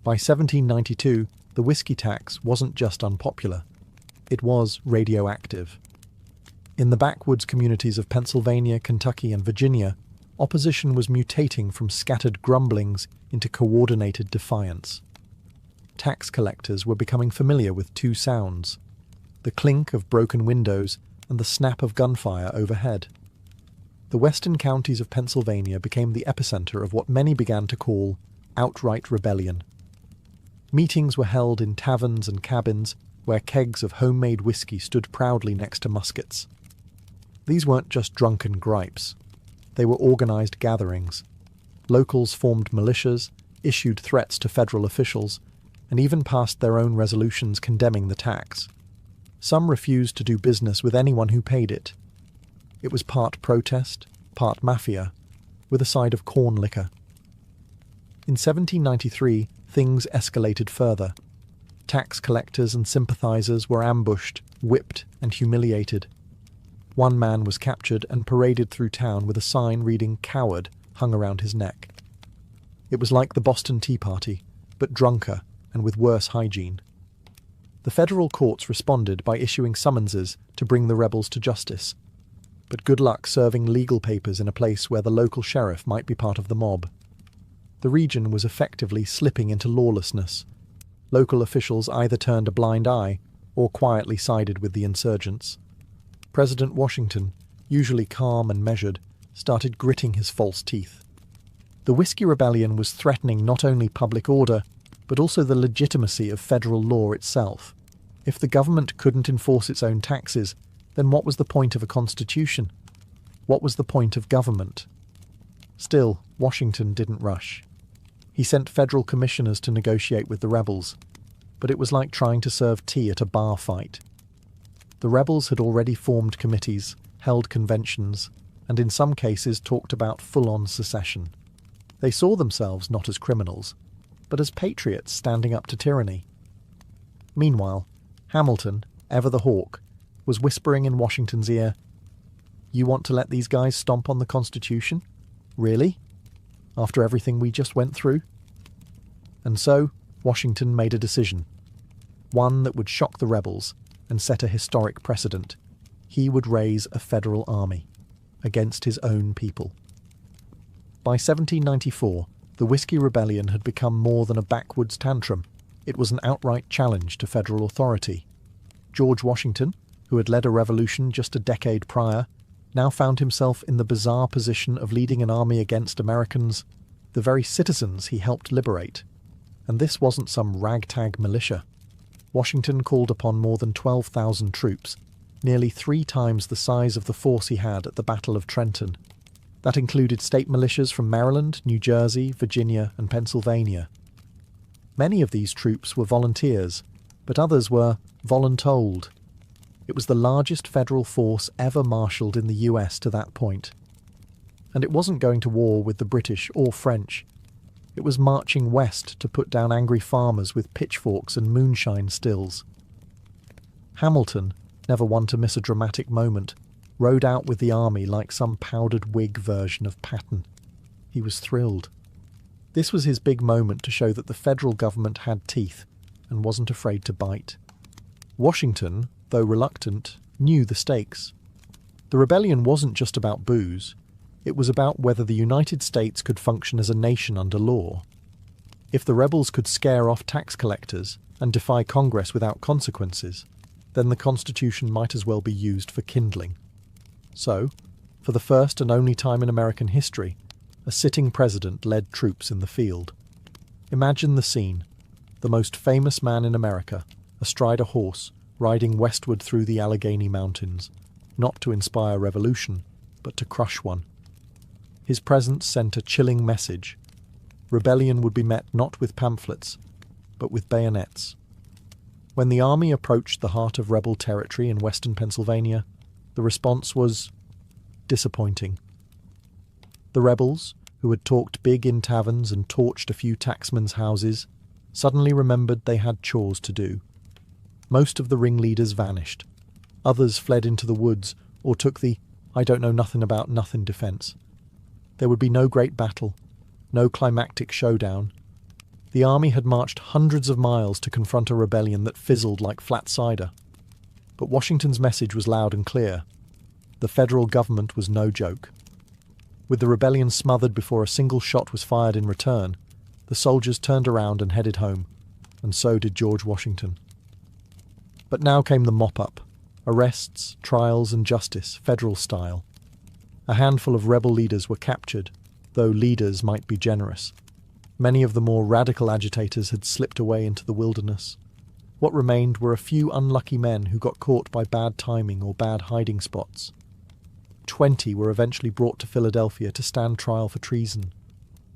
By 1792, the whiskey tax wasn't just unpopular, it was radioactive. In the backwoods communities of Pennsylvania, Kentucky, and Virginia, opposition was mutating from scattered grumblings into coordinated defiance. Tax collectors were becoming familiar with two sounds: the clink of broken windows and the snap of gunfire overhead. The western counties of Pennsylvania became the epicenter of what many began to call outright rebellion. Meetings were held in taverns and cabins where kegs of homemade whiskey stood proudly next to muskets. These weren't just drunken gripes. They were organized gatherings. Locals formed militias, issued threats to federal officials, and even passed their own resolutions condemning the tax. Some refused to do business with anyone who paid it. It was part protest, part mafia, with a side of corn liquor. In 1793, things escalated further. Tax collectors and sympathizers were ambushed, whipped, and humiliated. One man was captured and paraded through town with a sign reading "Coward" hung around his neck. It was like the Boston Tea Party, but drunker and with worse hygiene. The federal courts responded by issuing summonses to bring the rebels to justice. But good luck serving legal papers in a place where the local sheriff might be part of the mob. The region was effectively slipping into lawlessness. Local officials either turned a blind eye or quietly sided with the insurgents. President Washington, usually calm and measured, started gritting his false teeth. The Whiskey Rebellion was threatening not only public order, but also the legitimacy of federal law itself. If the government couldn't enforce its own taxes, then what was the point of a constitution? What was the point of government? Still, Washington didn't rush. He sent federal commissioners to negotiate with the rebels, but it was like trying to serve tea at a bar fight. The rebels had already formed committees, held conventions, and in some cases talked about full-on secession. They saw themselves not as criminals, but as patriots standing up to tyranny. Meanwhile, Hamilton, ever the hawk, was whispering in Washington's ear, "You want to let these guys stomp on the Constitution? Really? After everything we just went through?" And so, Washington made a decision. One that would shock the rebels and set a historic precedent. He would raise a federal army against his own people. By 1794, the Whiskey Rebellion had become more than a backwoods tantrum. It was an outright challenge to federal authority. George Washington, who had led a revolution just a decade prior, now found himself in the bizarre position of leading an army against Americans, the very citizens he helped liberate. And this wasn't some ragtag militia. Washington called upon more than 12,000 troops, nearly 3 times the size of the force he had at the Battle of Trenton. That included state militias from Maryland, New Jersey, Virginia, and Pennsylvania. Many of these troops were volunteers, but others were voluntold. It was the largest federal force ever marshalled in the US to that point. And it wasn't going to war with the British or French. It was marching west to put down angry farmers with pitchforks and moonshine stills. Hamilton, never one to miss a dramatic moment, rode out with the army like some powdered wig version of Patton. He was thrilled. This was his big moment to show that the federal government had teeth and wasn't afraid to bite. Washington, though reluctant, knew the stakes. The rebellion wasn't just about booze. It was about whether the United States could function as a nation under law. If the rebels could scare off tax collectors and defy Congress without consequences, then the Constitution might as well be used for kindling. So, for the first and only time in American history, a sitting president led troops in the field. Imagine the scene. The most famous man in America, astride a horse, riding westward through the Allegheny Mountains, not to inspire revolution, but to crush one. His presence sent a chilling message. Rebellion would be met not with pamphlets, but with bayonets. When the army approached the heart of rebel territory in western Pennsylvania, the response was disappointing. The rebels, who had talked big in taverns and torched a few tacksmen's houses, suddenly remembered they had chores to do. Most of the ringleaders vanished. Others fled into the woods or took the I don't know nothing about nothing defense. There would be no great battle, no climactic showdown. The army had marched hundreds of miles to confront a rebellion that fizzled like flat cider. But Washington's message was loud and clear. The federal government was no joke. With the rebellion smothered before a single shot was fired in return, the soldiers turned around and headed home, and so did George Washington. But now came the mop-up. Arrests, trials and justice, federal style. A handful of rebel leaders were captured, though leaders might be generous. Many of the more radical agitators had slipped away into the wilderness. What remained were a few unlucky men who got caught by bad timing or bad hiding spots. 20 were eventually brought to Philadelphia to stand trial for treason.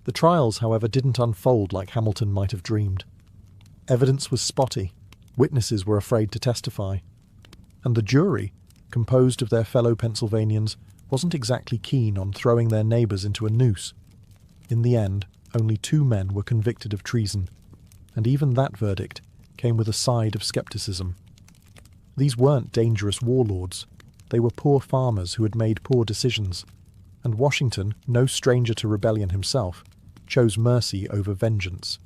The trials, however, didn't unfold like Hamilton might have dreamed. Evidence was spotty. Witnesses were afraid to testify. And the jury, composed of their fellow Pennsylvanians, wasn't exactly keen on throwing their neighbours into a noose. In the end, only 2 men were convicted of treason, and even that verdict came with a side of scepticism. These weren't dangerous warlords. They were poor farmers who had made poor decisions, and Washington, no stranger to rebellion himself, chose mercy over vengeance.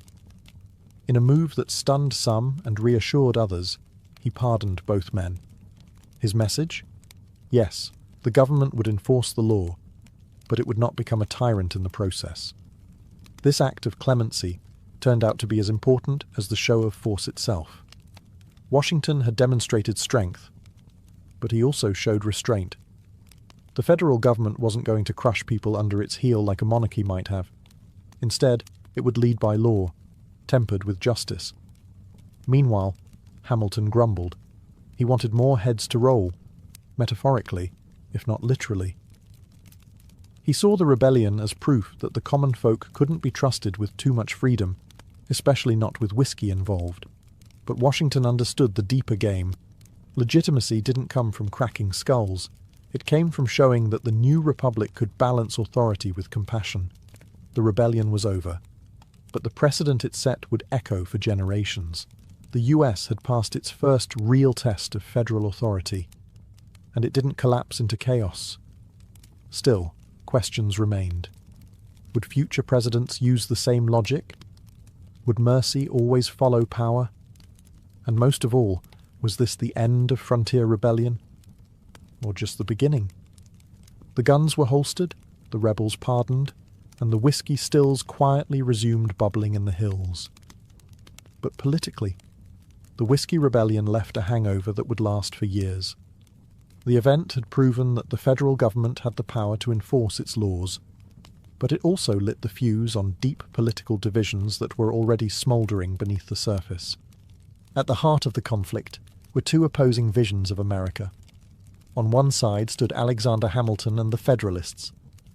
In a move that stunned some and reassured others, he pardoned both men. His message? Yes, the government would enforce the law, but it would not become a tyrant in the process. This act of clemency turned out to be as important as the show of force itself. Washington had demonstrated strength, but he also showed restraint. The federal government wasn't going to crush people under its heel like a monarchy might have. Instead, it would lead by law, tempered with justice. Meanwhile, Hamilton grumbled. He wanted more heads to roll, metaphorically, if not literally. He saw the rebellion as proof that the common folk couldn't be trusted with too much freedom, especially not with whiskey involved. But Washington understood the deeper game. Legitimacy didn't come from cracking skulls. It came from showing that the new republic could balance authority with compassion. The rebellion was over, but the precedent it set would echo for generations. The US had passed its first real test of federal authority, and it didn't collapse into chaos. Still, questions remained. Would future presidents use the same logic? Would mercy always follow power? And most of all, was this the end of frontier rebellion? Or just the beginning? The guns were holstered, the rebels pardoned, and the whiskey stills quietly resumed bubbling in the hills. But politically, the Whiskey Rebellion left a hangover that would last for years. The event had proven that the federal government had the power to enforce its laws, but it also lit the fuse on deep political divisions that were already smouldering beneath the surface. At the heart of the conflict were 2 opposing visions of America. On one side stood Alexander Hamilton and the Federalists,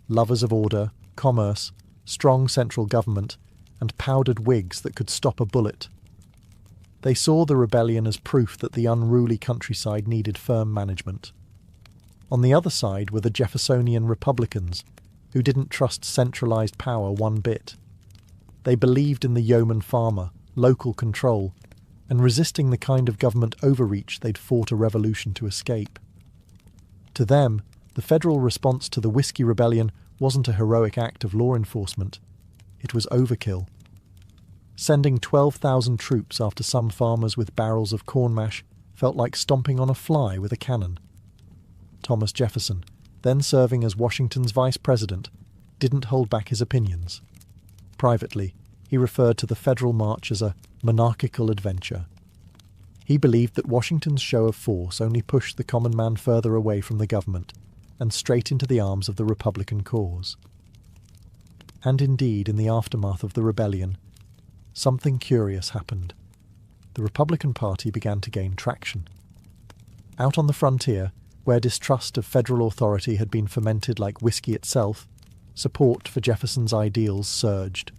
lovers of order, commerce, strong central government, and powdered Whigs that could stop a bullet. They saw the rebellion as proof that the unruly countryside needed firm management. On the other side were the Jeffersonian Republicans, who didn't trust centralized power one bit. They believed in the yeoman farmer, local control, and resisting the kind of government overreach they'd fought a revolution to escape. To them, the federal response to the Whiskey Rebellion wasn't a heroic act of law enforcement. It was overkill. Sending 12,000 troops after some farmers with barrels of corn mash felt like stomping on a fly with a cannon. Thomas Jefferson, then serving as Washington's vice president, didn't hold back his opinions. Privately, he referred to the federal march as a monarchical adventure. He believed that Washington's show of force only pushed the common man further away from the government, and straight into the arms of the Republican cause. And indeed, in the aftermath of the rebellion, something curious happened. The Republican Party began to gain traction. Out on the frontier, where distrust of federal authority had been fermented like whiskey itself, support for Jefferson's ideals surged.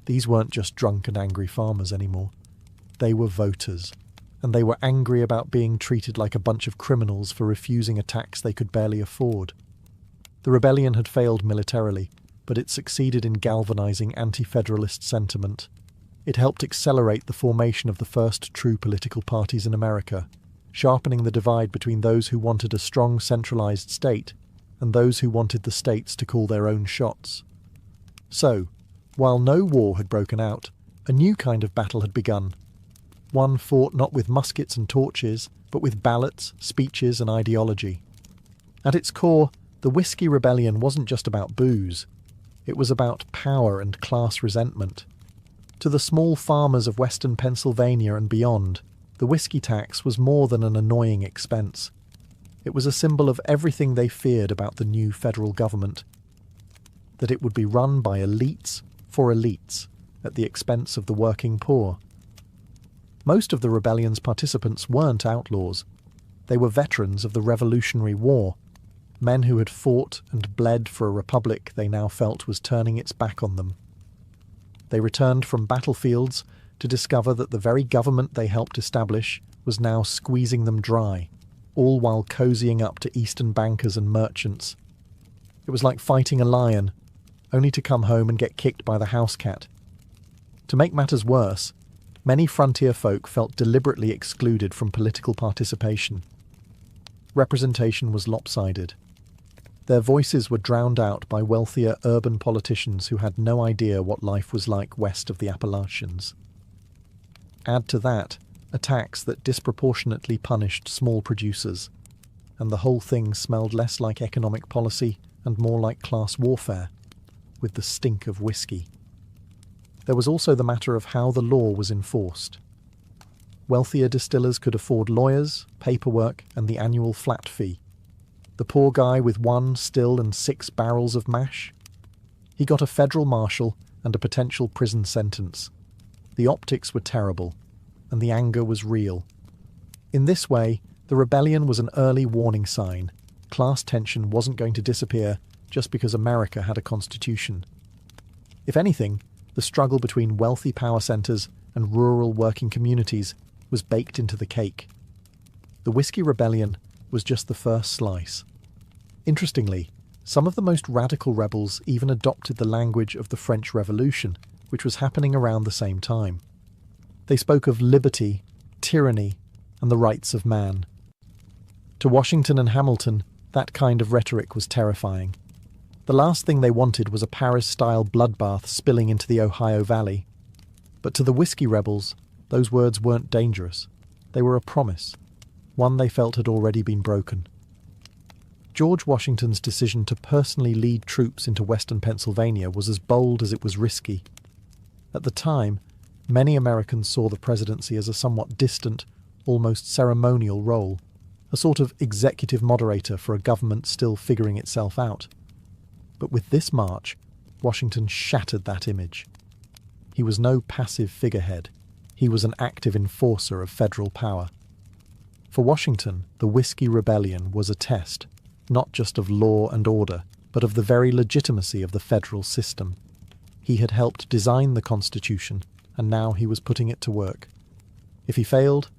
These weren't just drunk and angry farmers anymore. They were voters, and they were angry about being treated like a bunch of criminals for refusing a tax they could barely afford. The rebellion had failed militarily, but it succeeded in galvanizing anti-federalist sentiment. It helped accelerate the formation of the first true political parties in America, sharpening the divide between those who wanted a strong centralized state and those who wanted the states to call their own shots. So, while no war had broken out, a new kind of battle had begun. One fought not with muskets and torches, but with ballots, speeches, and ideology. At its core, the Whiskey Rebellion wasn't just about booze. It was about power and class resentment. To the small farmers of western Pennsylvania and beyond, the whiskey tax was more than an annoying expense. It was a symbol of everything they feared about the new federal government. That it would be run by elites for elites, at the expense of the working poor. Most of the rebellion's participants weren't outlaws. They were veterans of the Revolutionary War, men who had fought and bled for a republic they now felt was turning its back on them. They returned from battlefields to discover that the very government they helped establish was now squeezing them dry, all while cozying up to Eastern bankers and merchants. It was like fighting a lion, only to come home and get kicked by the house cat. To make matters worse, many frontier folk felt deliberately excluded from political participation. Representation was lopsided. Their voices were drowned out by wealthier urban politicians who had no idea what life was like west of the Appalachians. Add to that a tax that disproportionately punished small producers, and the whole thing smelled less like economic policy and more like class warfare, with the stink of whiskey. There was also the matter of how the law was enforced. Wealthier distillers could afford lawyers, paperwork, and the annual flat fee. The poor guy with 1 still and 6 barrels of mash? He got a federal marshal and a potential prison sentence. The optics were terrible, and the anger was real. In this way, the rebellion was an early warning sign. Class tension wasn't going to disappear just because America had a constitution. If anything, the struggle between wealthy power centers and rural working communities was baked into the cake. The Whiskey Rebellion was just the first slice. Interestingly, some of the most radical rebels even adopted the language of the French Revolution, which was happening around the same time. They spoke of liberty, tyranny, and the rights of man. To Washington and Hamilton, that kind of rhetoric was terrifying. The last thing they wanted was a Paris-style bloodbath spilling into the Ohio Valley. But to the whiskey rebels, those words weren't dangerous. They were a promise, one they felt had already been broken. George Washington's decision to personally lead troops into western Pennsylvania was as bold as it was risky. At the time, many Americans saw the presidency as a somewhat distant, almost ceremonial role, a sort of executive moderator for a government still figuring itself out. But with this march, Washington shattered that image. He was no passive figurehead. He was an active enforcer of federal power. For Washington, the Whiskey Rebellion was a test, not just of law and order, but of the very legitimacy of the federal system. He had helped design the Constitution, and now he was putting it to work. If he failed,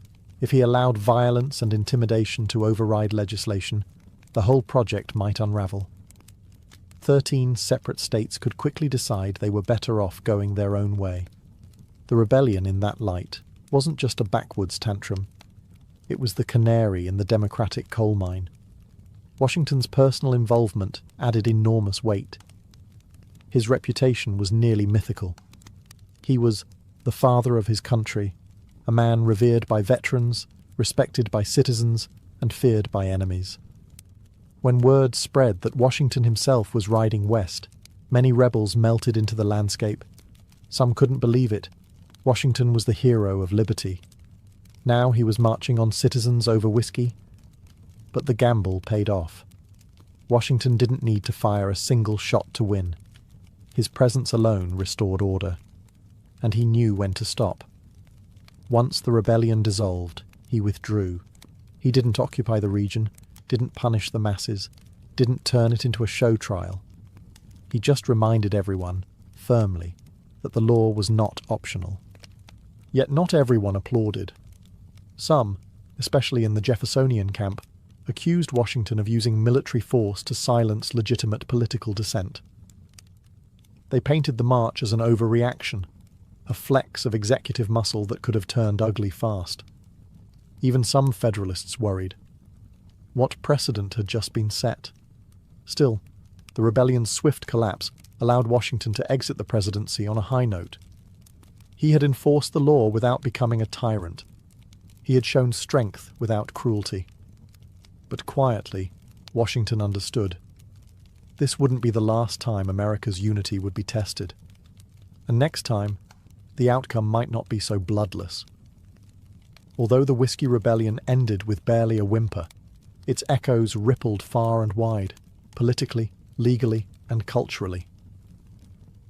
if he allowed violence and intimidation to override legislation, the whole project might unravel. 13 separate states could quickly decide they were better off going their own way. The rebellion, in that light, wasn't just a backwoods tantrum. It was the canary in the Democratic coal mine. Washington's personal involvement added enormous weight. His reputation was nearly mythical. He was the father of his country, a man revered by veterans, respected by citizens, and feared by enemies. When word spread that Washington himself was riding west, many rebels melted into the landscape. Some couldn't believe it. Washington was the hero of liberty. Now he was marching on citizens over whiskey. But the gamble paid off. Washington didn't need to fire a single shot to win. His presence alone restored order, and he knew when to stop. Once the rebellion dissolved, he withdrew. He didn't occupy the region, didn't punish the masses, didn't turn it into a show trial. He just reminded everyone, firmly, that the law was not optional. Yet not everyone applauded. Some, especially in the Jeffersonian camp, accused Washington of using military force to silence legitimate political dissent. They painted the march as an overreaction, a flex of executive muscle that could have turned ugly fast. Even some Federalists worried. What precedent had just been set? Still, the rebellion's swift collapse allowed Washington to exit the presidency on a high note. He had enforced the law without becoming a tyrant. He had shown strength without cruelty. But quietly, Washington understood. This wouldn't be the last time America's unity would be tested. And next time, the outcome might not be so bloodless. Although the Whiskey Rebellion ended with barely a whimper, its echoes rippled far and wide, politically, legally, and culturally.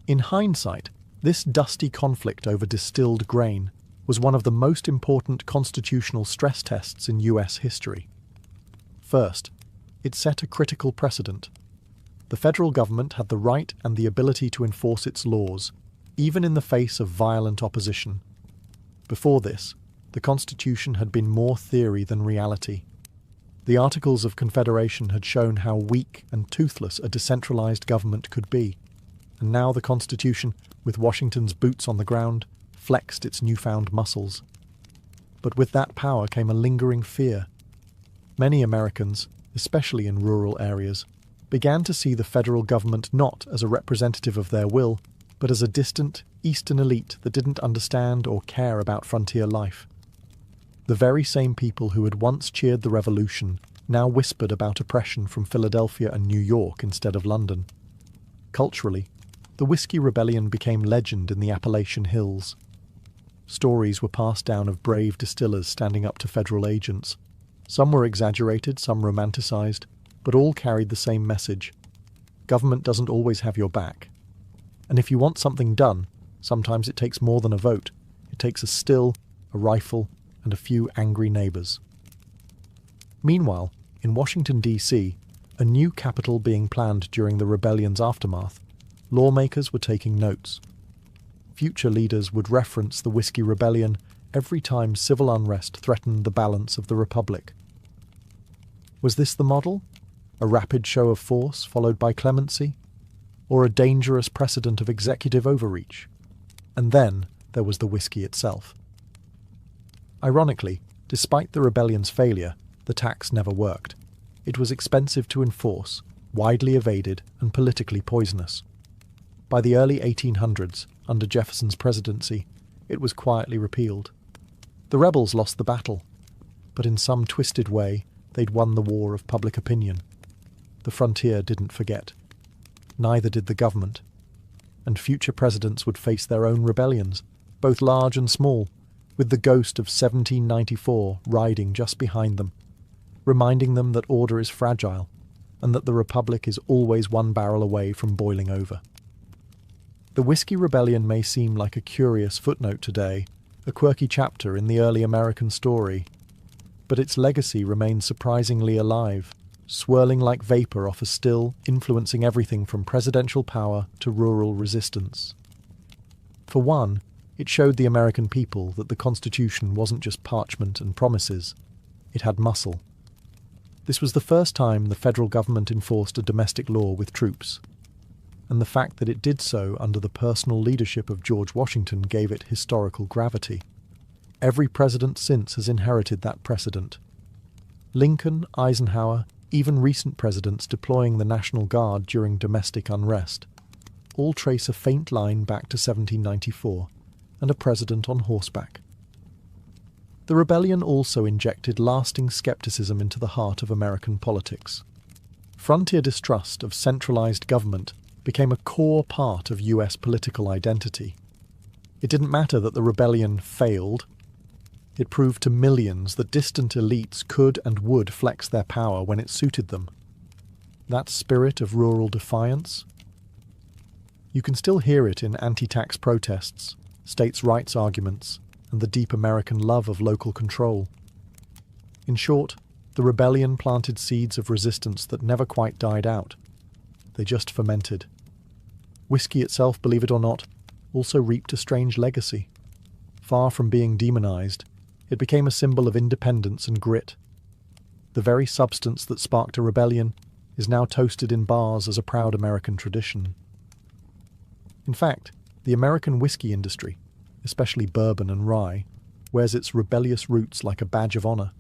In hindsight, this dusty conflict over distilled grain was one of the most important constitutional stress tests in US history. First, it set a critical precedent. The federal government had the right and the ability to enforce its laws, even in the face of violent opposition. Before this, the Constitution had been more theory than reality. The Articles of Confederation had shown how weak and toothless a decentralized government could be, and now the Constitution, with Washington's boots on the ground, flexed its newfound muscles. But with that power came a lingering fear. Many Americans, especially in rural areas, began to see the federal government not as a representative of their will, but as a distant, eastern elite that didn't understand or care about frontier life. The very same people who had once cheered the revolution now whispered about oppression from Philadelphia and New York instead of London. Culturally, the Whiskey Rebellion became legend in the Appalachian Hills. Stories were passed down of brave distillers standing up to federal agents. Some were exaggerated, some romanticized, but all carried the same message. Government doesn't always have your back. And if you want something done, sometimes it takes more than a vote. It takes a still, a rifle, and a few angry neighbors. Meanwhile, in Washington, D.C., a new capital being planned during the rebellion's aftermath, lawmakers were taking notes. Future leaders would reference the Whiskey Rebellion every time civil unrest threatened the balance of the Republic. Was this the model? A rapid show of force followed by clemency? Or a dangerous precedent of executive overreach? And then there was the whiskey itself. Ironically, despite the rebellion's failure, the tax never worked. It was expensive to enforce, widely evaded, and politically poisonous. By the early 1800s, under Jefferson's presidency, it was quietly repealed. The rebels lost the battle, but in some twisted way, they'd won the war of public opinion. The frontier didn't forget. Neither did the government. And future presidents would face their own rebellions, both large and small, with the ghost of 1794 riding just behind them, reminding them that order is fragile, and that the Republic is always one barrel away from boiling over. The Whiskey Rebellion may seem like a curious footnote today, a quirky chapter in the early American story, but its legacy remains surprisingly alive, swirling like vapor off a still, influencing everything from presidential power to rural resistance. For one, it showed the American people that the Constitution wasn't just parchment and promises, it had muscle. This was the first time the federal government enforced a domestic law with troops, and the fact that it did so under the personal leadership of George Washington gave it historical gravity. Every president since has inherited that precedent. Lincoln, Eisenhower, even recent presidents deploying the National Guard during domestic unrest, all trace a faint line back to 1794 and a president on horseback. The rebellion also injected lasting skepticism into the heart of American politics. Frontier distrust of centralized government became a core part of US political identity. It didn't matter that the rebellion failed. It proved to millions that distant elites could and would flex their power when it suited them. That spirit of rural defiance? You can still hear it in anti-tax protests, states' rights arguments, and the deep American love of local control. In short, the rebellion planted seeds of resistance that never quite died out. They just fermented. Whiskey itself, believe it or not, also reaped a strange legacy. Far from being demonized, it became a symbol of independence and grit. The very substance that sparked a rebellion is now toasted in bars as a proud American tradition. In fact, the American whiskey industry, especially bourbon and rye, wears its rebellious roots like a badge of honor.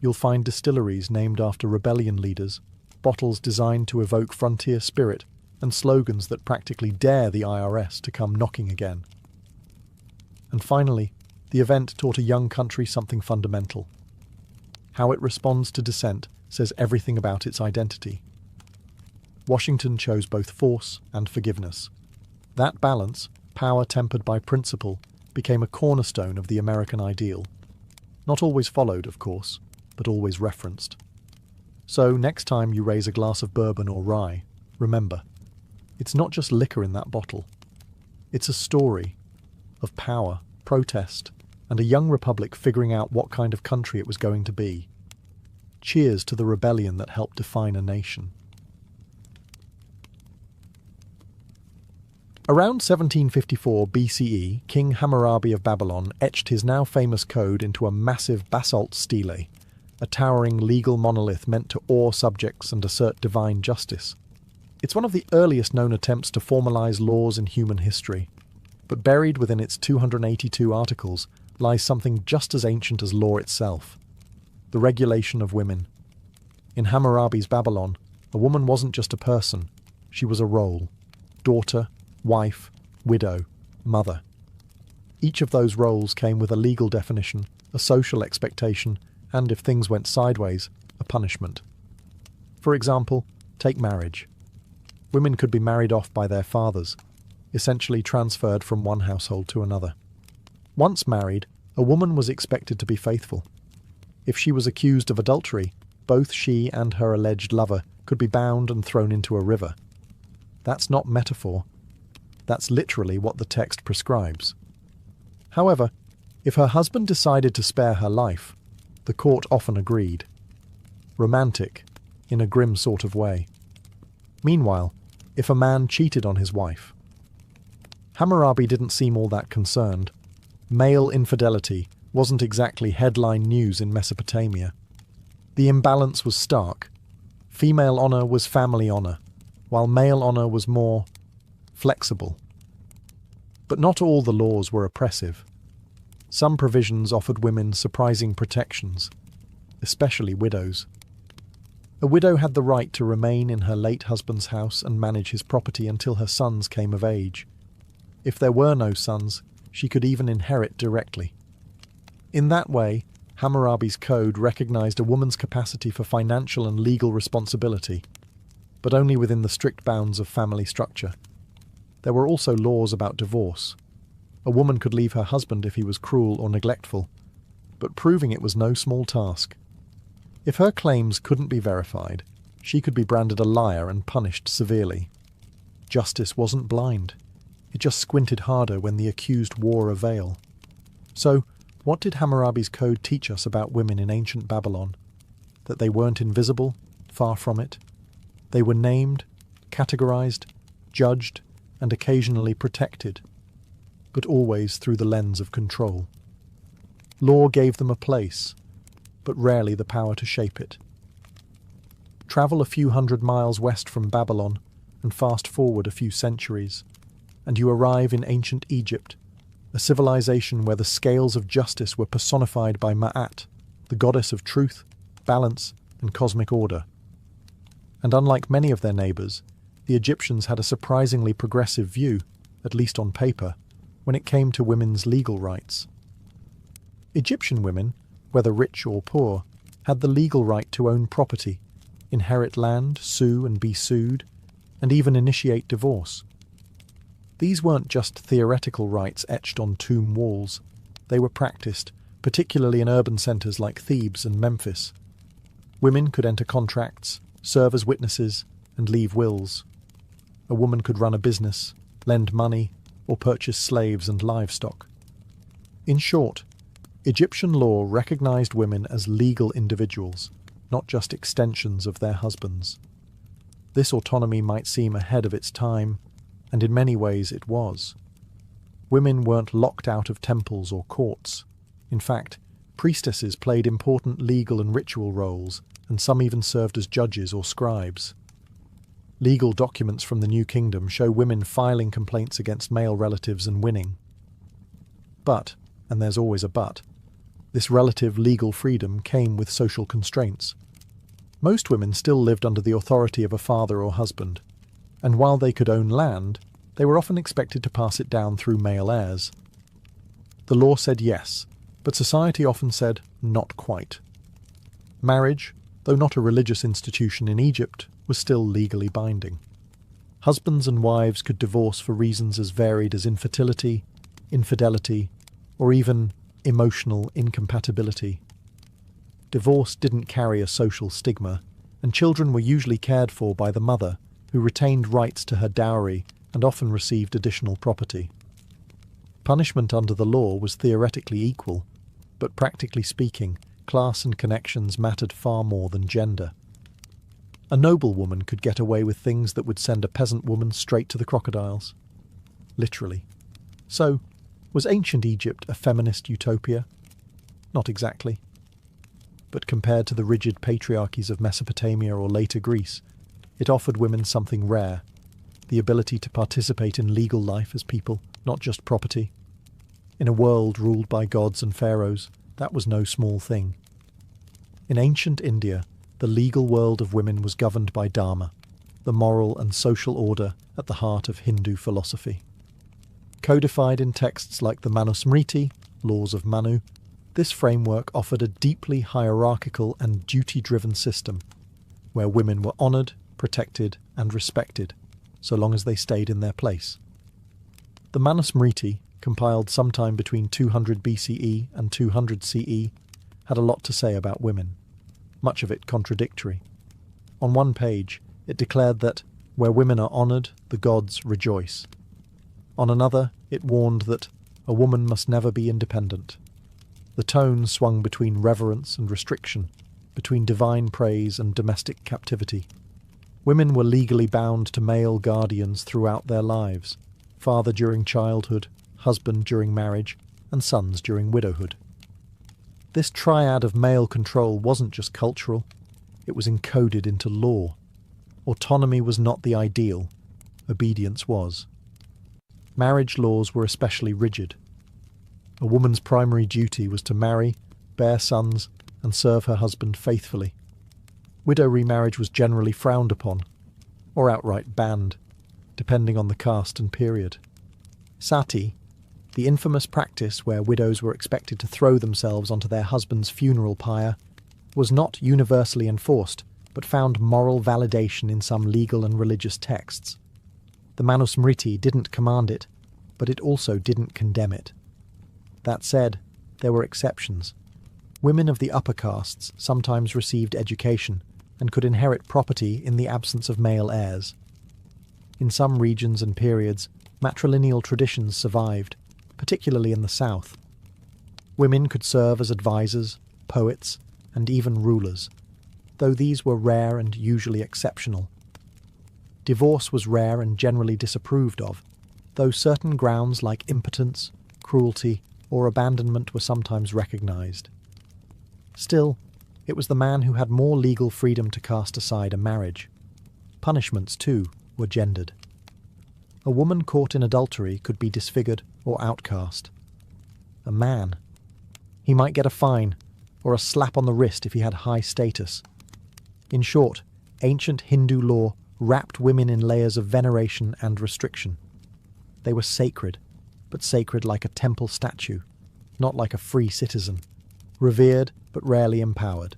You'll find distilleries named after rebellion leaders, bottles designed to evoke frontier spirit, and slogans that practically dare the IRS to come knocking again. And finally, the event taught a young country something fundamental. How it responds to dissent says everything about its identity. Washington chose both force and forgiveness. That balance, power tempered by principle, became a cornerstone of the American ideal. Not always followed, of course, but always referenced. So next time you raise a glass of bourbon or rye, remember, it's not just liquor in that bottle. It's a story of power, protest, and a young republic figuring out what kind of country it was going to be. Cheers to the rebellion that helped define a nation. Around 1754 BCE, King Hammurabi of Babylon etched his now famous code into a massive basalt stele, a towering legal monolith meant to awe subjects and assert divine justice. It's one of the earliest known attempts to formalize laws in human history, but buried within its 282 articles lies something just as ancient as law itself: the regulation of women. In Hammurabi's Babylon, a woman wasn't just a person, she was a role: daughter, wife, widow, mother. Each of those roles came with a legal definition, a social expectation, and if things went sideways, a punishment. For example, take marriage. Women could be married off by their fathers, essentially transferred from one household to another. Once married, a woman was expected to be faithful. If she was accused of adultery, both she and her alleged lover could be bound and thrown into a river. That's not metaphor. That's literally what the text prescribes. However, if her husband decided to spare her life, the court often agreed. Romantic, in a grim sort of way. Meanwhile, if a man cheated on his wife, Hammurabi didn't seem all that concerned. Male infidelity wasn't exactly headline news in Mesopotamia. The imbalance was stark. Female honor was family honor, while male honor was more flexible. But not all the laws were oppressive. Some provisions offered women surprising protections, especially widows. A widow had the right to remain in her late husband's house and manage his property until her sons came of age. If there were no sons, she could even inherit directly. In that way, Hammurabi's code recognized a woman's capacity for financial and legal responsibility, but only within the strict bounds of family structure. There were also laws about divorce. A woman could leave her husband if he was cruel or neglectful, but proving it was no small task. If her claims couldn't be verified, she could be branded a liar and punished severely. Justice wasn't blind. It just squinted harder when the accused wore a veil. So, what did Hammurabi's code teach us about women in ancient Babylon? That they weren't invisible? Far from it. They were named, categorized, judged, and occasionally protected, but always through the lens of control. Law gave them a place, but rarely the power to shape it. Travel a few hundred miles west from Babylon, and fast forward a few centuries, and you arrive in ancient Egypt, a civilization where the scales of justice were personified by Ma'at, the goddess of truth, balance, and cosmic order. And unlike many of their neighbours, the Egyptians had a surprisingly progressive view, at least on paper, when it came to women's legal rights. Egyptian women, whether rich or poor, had the legal right to own property, inherit land, sue and be sued, and even initiate divorce. These weren't just theoretical rights etched on tomb walls. They were practiced, particularly in urban centres like Thebes and Memphis. Women could enter contracts, serve as witnesses, and leave wills. A woman could run a business, lend money, or purchase slaves and livestock. In short, Egyptian law recognized women as legal individuals, not just extensions of their husbands. This autonomy might seem ahead of its time, and in many ways it was. Women weren't locked out of temples or courts. In fact, priestesses played important legal and ritual roles, and some even served as judges or scribes. Legal documents from the New Kingdom show women filing complaints against male relatives and winning. But, and there's always a but, this relative legal freedom came with social constraints. Most women still lived under the authority of a father or husband, and while they could own land, they were often expected to pass it down through male heirs. The law said yes, but society often said not quite. Marriage, though not a religious institution in Egypt, was still legally binding. Husbands and wives could divorce for reasons as varied as infertility, infidelity, or even emotional incompatibility. Divorce didn't carry a social stigma, and children were usually cared for by the mother, who retained rights to her dowry and often received additional property. Punishment under the law was theoretically equal, but practically speaking, class and connections mattered far more than gender. A noblewoman could get away with things that would send a peasant woman straight to the crocodiles. Literally. So, was ancient Egypt a feminist utopia? Not exactly. But compared to the rigid patriarchies of Mesopotamia or later Greece, it offered women something rare: the ability to participate in legal life as people, not just property. In a world ruled by gods and pharaohs, that was no small thing. In ancient India, the legal world of women was governed by Dharma, the moral and social order at the heart of Hindu philosophy. Codified in texts like the Manusmriti, Laws of Manu, this framework offered a deeply hierarchical and duty-driven system, where women were honoured, protected, and respected, so long as they stayed in their place. The Manusmriti, compiled sometime between 200 BCE and 200 CE, had a lot to say about women, much of it contradictory. On one page, it declared that, where women are honoured, the gods rejoice. On another, it warned that a woman must never be independent. The tone swung between reverence and restriction, between divine praise and domestic captivity. Women were legally bound to male guardians throughout their lives: father during childhood, husband during marriage, and sons during widowhood. This triad of male control wasn't just cultural, it was encoded into law. Autonomy was not the ideal, obedience was. Marriage laws were especially rigid. A woman's primary duty was to marry, bear sons, and serve her husband faithfully. Widow remarriage was generally frowned upon, or outright banned, depending on the caste and period. Sati, the infamous practice where widows were expected to throw themselves onto their husband's funeral pyre, was not universally enforced, but found moral validation in some legal and religious texts. The Manusmriti didn't command it, but it also didn't condemn it. That said, there were exceptions. Women of the upper castes sometimes received education and could inherit property in the absence of male heirs. In some regions and periods, matrilineal traditions survived, particularly in the south. Women could serve as advisors, poets, and even rulers, though these were rare and usually exceptional. Divorce was rare and generally disapproved of, though certain grounds like impotence, cruelty, or abandonment were sometimes recognized. Still, it was the man who had more legal freedom to cast aside a marriage. Punishments, too, were gendered. A woman caught in adultery could be disfigured or outcast. A man, he might get a fine or a slap on the wrist if he had high status. In short, ancient Hindu law wrapped women in layers of veneration and restriction. They were sacred, but sacred like a temple statue, not like a free citizen, revered but rarely empowered.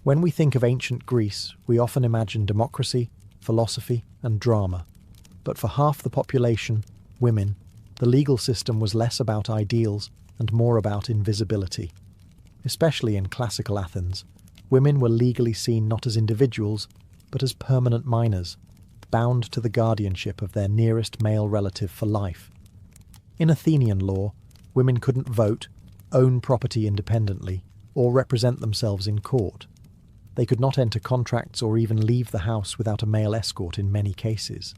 When we think of ancient Greece, we often imagine democracy, philosophy, and drama. But for half the population, women, the legal system was less about ideals and more about invisibility. Especially in classical Athens, women were legally seen not as individuals, but as permanent minors, bound to the guardianship of their nearest male relative for life. In Athenian law, women couldn't vote, own property independently, or represent themselves in court. They could not enter contracts or even leave the house without a male escort in many cases.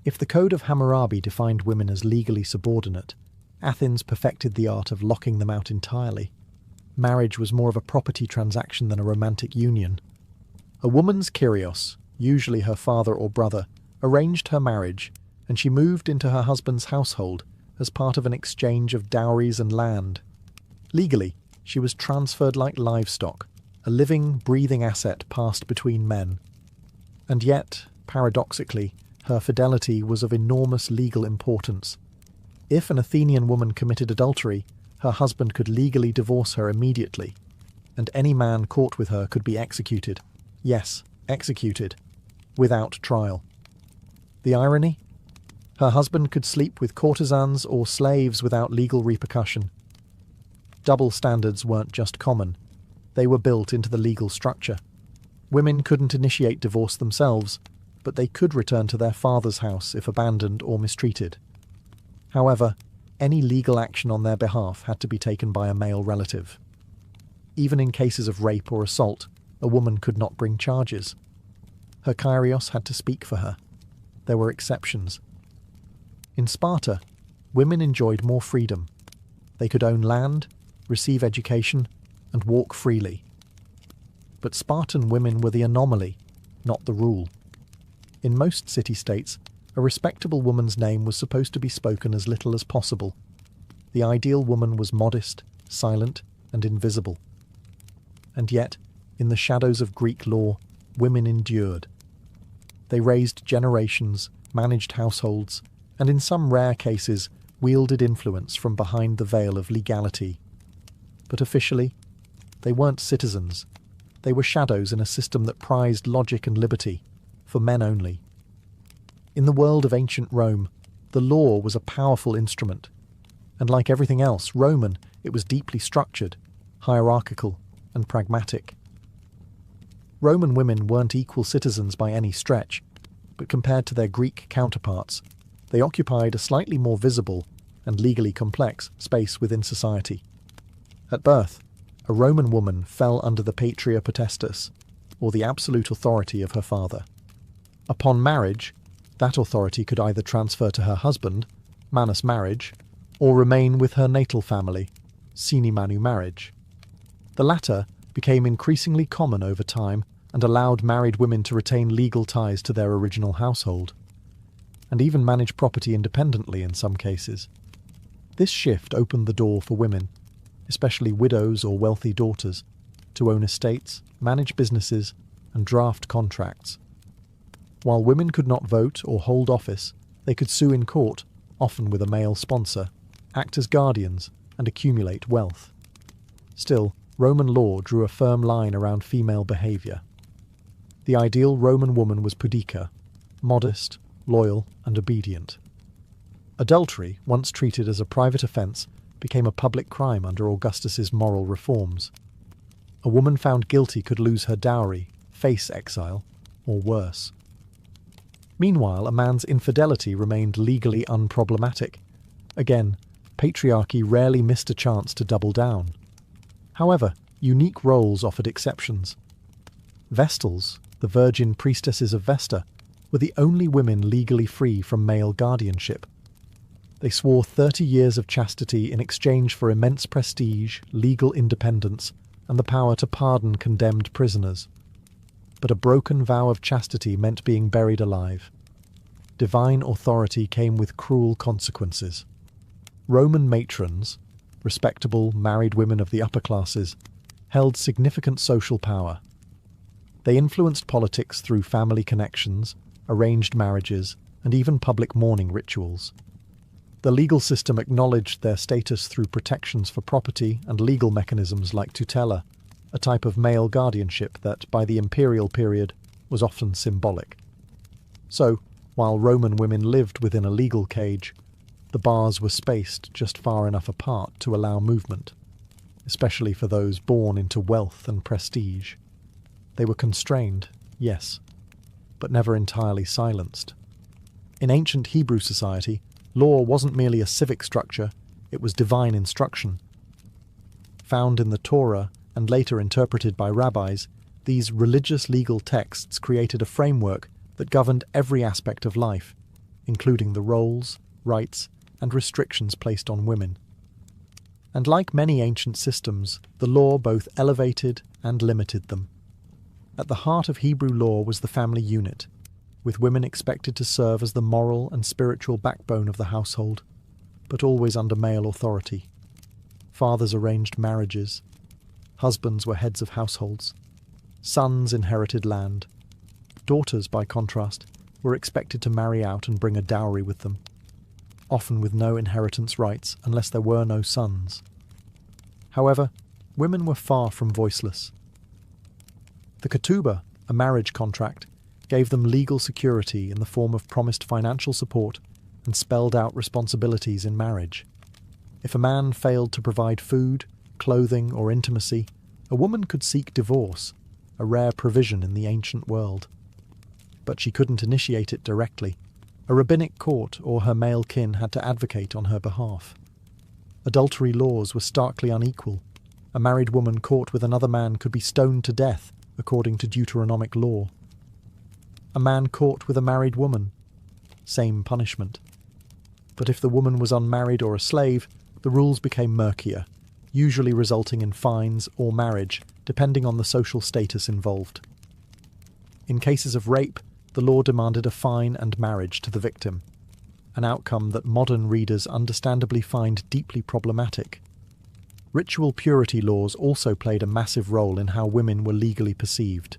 If the Code of Hammurabi defined women as legally subordinate, Athens perfected the art of locking them out entirely. Marriage was more of a property transaction than a romantic union. A woman's kyrios, usually her father or brother, arranged her marriage, and she moved into her husband's household as part of an exchange of dowries and land. Legally, she was transferred like livestock, a living, breathing asset passed between men. And yet, paradoxically, her fidelity was of enormous legal importance. If an Athenian woman committed adultery, her husband could legally divorce her immediately, and any man caught with her could be executed. Yes, executed, without trial. The irony? Her husband could sleep with courtesans or slaves without legal repercussion. Double standards weren't just common, they were built into the legal structure. Women couldn't initiate divorce themselves, but they could return to their father's house if abandoned or mistreated. However, any legal action on their behalf had to be taken by a male relative. Even in cases of rape or assault, a woman could not bring charges. Her kyrios had to speak for her. There were exceptions. In Sparta, women enjoyed more freedom. They could own land, receive education, and walk freely. But Spartan women were the anomaly, not the rule. In most city-states, a respectable woman's name was supposed to be spoken as little as possible. The ideal woman was modest, silent, and invisible. And yet, in the shadows of Greek law, women endured. They raised generations, managed households, and in some rare cases, wielded influence from behind the veil of legality. But officially, they weren't citizens. They were shadows in a system that prized logic and liberty, for men only. In the world of ancient Rome, the law was a powerful instrument, and like everything else Roman, it was deeply structured, hierarchical, and pragmatic. Roman women weren't equal citizens by any stretch, but compared to their Greek counterparts, they occupied a slightly more visible and legally complex space within society. At birth, a Roman woman fell under the patria potestas, or the absolute authority of her father. Upon marriage, that authority could either transfer to her husband, manus marriage, or remain with her natal family, sine manu marriage. The latter became increasingly common over time and allowed married women to retain legal ties to their original household, and even manage property independently in some cases. This shift opened the door for women, especially widows or wealthy daughters, to own estates, manage businesses, and draft contracts. While women could not vote or hold office, they could sue in court, often with a male sponsor, act as guardians, and accumulate wealth. Still, Roman law drew a firm line around female behaviour. The ideal Roman woman was pudica, modest, loyal, and obedient. Adultery, once treated as a private offence, became a public crime under Augustus's moral reforms. A woman found guilty could lose her dowry, face exile, or worse. Meanwhile, a man's infidelity remained legally unproblematic. Again, patriarchy rarely missed a chance to double down. However, unique roles offered exceptions. Vestals, the virgin priestesses of Vesta, were the only women legally free from male guardianship. They swore 30 years of chastity in exchange for immense prestige, legal independence, and the power to pardon condemned prisoners. But a broken vow of chastity meant being buried alive. Divine authority came with cruel consequences. Roman matrons, respectable married women of the upper classes, held significant social power. They influenced politics through family connections, arranged marriages, and even public mourning rituals. The legal system acknowledged their status through protections for property and legal mechanisms like tutela, a type of male guardianship that, by the imperial period, was often symbolic. So, while Roman women lived within a legal cage, the bars were spaced just far enough apart to allow movement, especially for those born into wealth and prestige. They were constrained, yes, but never entirely silenced. In ancient Hebrew society, law wasn't merely a civic structure, it was divine instruction. Found in the Torah and later interpreted by rabbis, these religious legal texts created a framework that governed every aspect of life, including the roles, rights, and restrictions placed on women. And like many ancient systems, the law both elevated and limited them. At the heart of Hebrew law was the family unit, with women expected to serve as the moral and spiritual backbone of the household, but always under male authority. Fathers arranged marriages. Husbands were heads of households. Sons inherited land. Daughters, by contrast, were expected to marry out and bring a dowry with them, often with no inheritance rights unless there were no sons. However, women were far from voiceless. The ketubah, a marriage contract, gave them legal security in the form of promised financial support and spelled out responsibilities in marriage. If a man failed to provide food, clothing, or intimacy, a woman could seek divorce, a rare provision in the ancient world. But she couldn't initiate it directly. A rabbinic court or her male kin had to advocate on her behalf. Adultery laws were starkly unequal. A married woman caught with another man could be stoned to death, according to Deuteronomic law. A man caught with a married woman, same punishment. But if the woman was unmarried or a slave, the rules became murkier, usually resulting in fines or marriage, depending on the social status involved. In cases of rape, the law demanded a fine and marriage to the victim, an outcome that modern readers understandably find deeply problematic. Ritual purity laws also played a massive role in how women were legally perceived.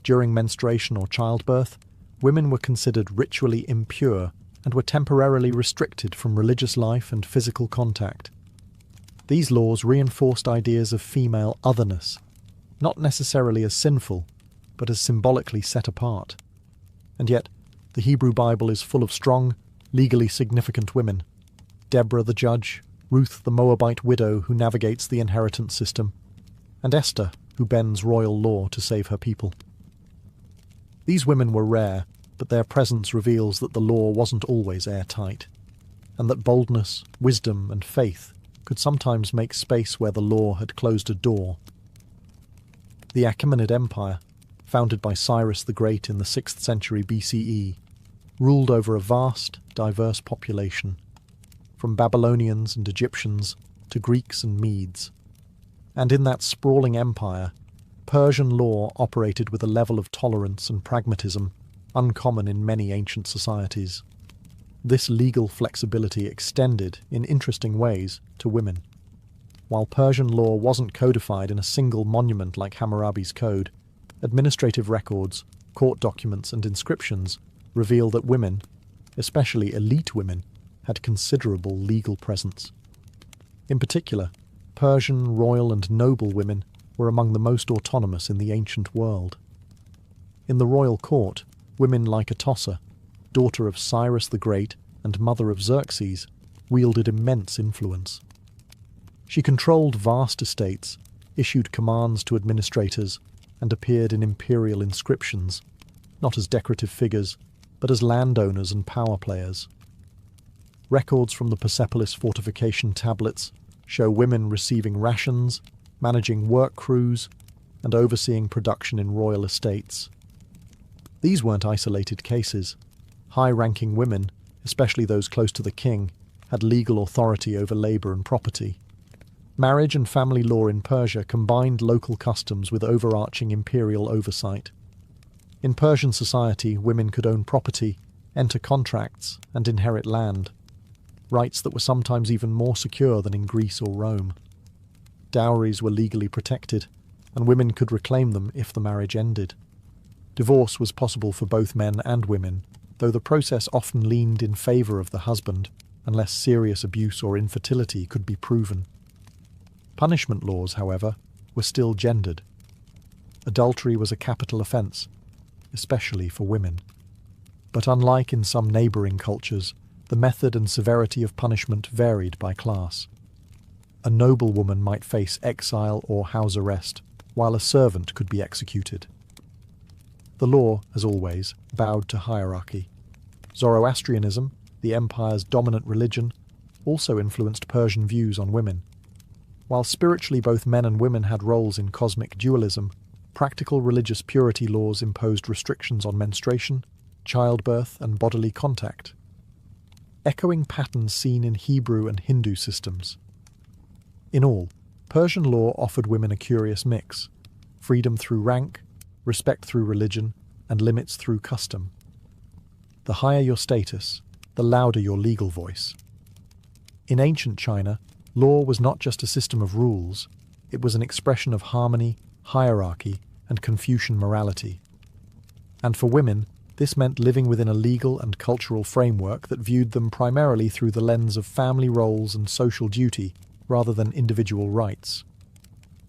During menstruation or childbirth, women were considered ritually impure and were temporarily restricted from religious life and physical contact. These laws reinforced ideas of female otherness, not necessarily as sinful, but as symbolically set apart. And yet, the Hebrew Bible is full of strong, legally significant women. Deborah the judge, Ruth the Moabite widow who navigates the inheritance system, and Esther, who bends royal law to save her people. These women were rare, but their presence reveals that the law wasn't always airtight, and that boldness, wisdom, and faith could sometimes make space where the law had closed a door. The Achaemenid Empire, founded by Cyrus the Great in the 6th century BCE, ruled over a vast, diverse population, from Babylonians and Egyptians to Greeks and Medes. And in that sprawling empire, Persian law operated with a level of tolerance and pragmatism uncommon in many ancient societies. This legal flexibility extended, in interesting ways, to women. While Persian law wasn't codified in a single monument like Hammurabi's Code, administrative records, court documents, and inscriptions reveal that women, especially elite women, had considerable legal presence. In particular, Persian royal and noble women were among the most autonomous in the ancient world. In the royal court, women like Atossa, daughter of Cyrus the Great and mother of Xerxes, wielded immense influence. She controlled vast estates, issued commands to administrators, and appeared in imperial inscriptions, not as decorative figures, but as landowners and power players. Records from the Persepolis fortification tablets show women receiving rations, managing work crews, and overseeing production in royal estates. These weren't isolated cases. High-ranking women, especially those close to the king, had legal authority over labour and property. Marriage and family law in Persia combined local customs with overarching imperial oversight. In Persian society, women could own property, enter contracts, and inherit land, rights that were sometimes even more secure than in Greece or Rome. Dowries were legally protected, and women could reclaim them if the marriage ended. Divorce was possible for both men and women, though the process often leaned in favour of the husband, unless serious abuse or infertility could be proven. Punishment laws, however, were still gendered. Adultery was a capital offence, especially for women. But unlike in some neighbouring cultures, the method and severity of punishment varied by class. A noblewoman might face exile or house arrest, while a servant could be executed. The law, as always, bowed to hierarchy. Zoroastrianism, the empire's dominant religion, also influenced Persian views on women. While spiritually both men and women had roles in cosmic dualism, practical religious purity laws imposed restrictions on menstruation, childbirth, and bodily contact, echoing patterns seen in Hebrew and Hindu systems. In all, Persian law offered women a curious mix: freedom through rank, respect through religion, and limits through custom. The higher your status, the louder your legal voice. In ancient China, law was not just a system of rules, it was an expression of harmony, hierarchy, and Confucian morality. And for women, this meant living within a legal and cultural framework that viewed them primarily through the lens of family roles and social duty, rather than individual rights.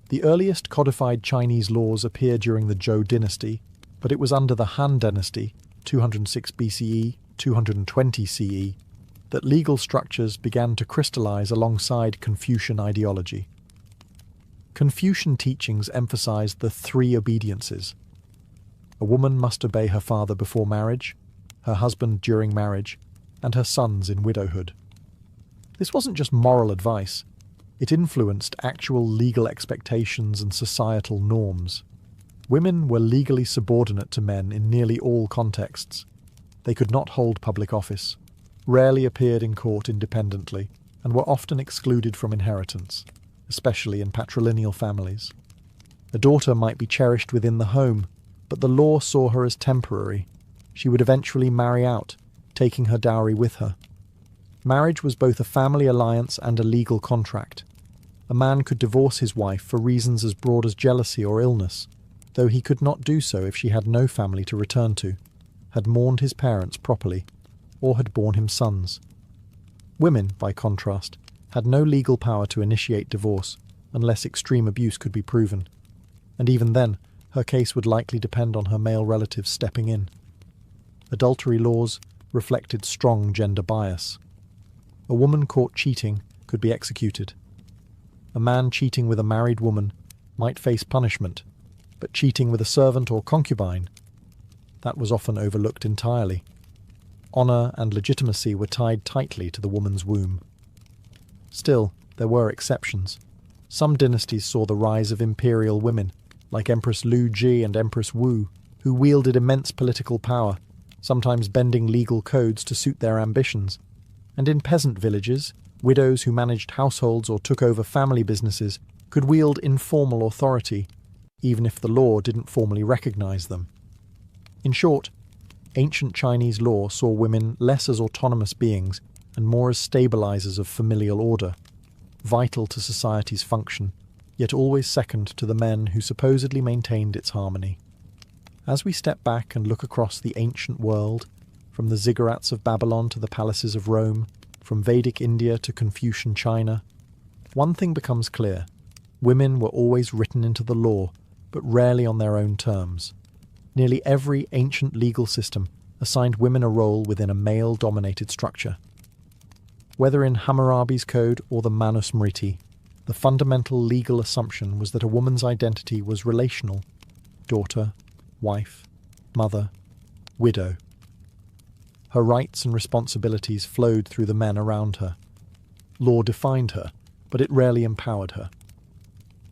The earliest codified Chinese laws appear during the Zhou dynasty, but it was under the Han dynasty, 206 BCE, 220 CE, that legal structures began to crystallize alongside Confucian ideology. Confucian teachings emphasized the three obediences. A woman must obey her father before marriage, her husband during marriage, and her sons in widowhood. This wasn't just moral advice, it influenced actual legal expectations and societal norms. Women were legally subordinate to men in nearly all contexts. They could not hold public office, rarely appeared in court independently, and were often excluded from inheritance, especially in patrilineal families. A daughter might be cherished within the home, but the law saw her as temporary. She would eventually marry out, taking her dowry with her. Marriage was both a family alliance and a legal contract. A man could divorce his wife for reasons as broad as jealousy or illness, though he could not do so if she had no family to return to, had mourned his parents properly, or had borne him sons. Women, by contrast, had no legal power to initiate divorce unless extreme abuse could be proven, and even then, her case would likely depend on her male relatives stepping in. Adultery laws reflected strong gender bias. A woman caught cheating could be executed. A man cheating with a married woman might face punishment, but cheating with a servant or concubine, that was often overlooked entirely. Honour and legitimacy were tied tightly to the woman's womb. Still, there were exceptions. Some dynasties saw the rise of imperial women, like Empress Lu Ji and Empress Wu, who wielded immense political power, sometimes bending legal codes to suit their ambitions. And in peasant villages, widows who managed households or took over family businesses could wield informal authority, even if the law didn't formally recognize them. In short, ancient Chinese law saw women less as autonomous beings and more as stabilizers of familial order, vital to society's function, yet always second to the men who supposedly maintained its harmony. As we step back and look across the ancient world, from the ziggurats of Babylon to the palaces of Rome, from Vedic India to Confucian China, one thing becomes clear: women were always written into the law, but rarely on their own terms. Nearly every ancient legal system assigned women a role within a male-dominated structure. Whether in Hammurabi's code or the Manusmriti, the fundamental legal assumption was that a woman's identity was relational: daughter, wife, mother, widow. Her rights and responsibilities flowed through the men around her. Law defined her, but it rarely empowered her.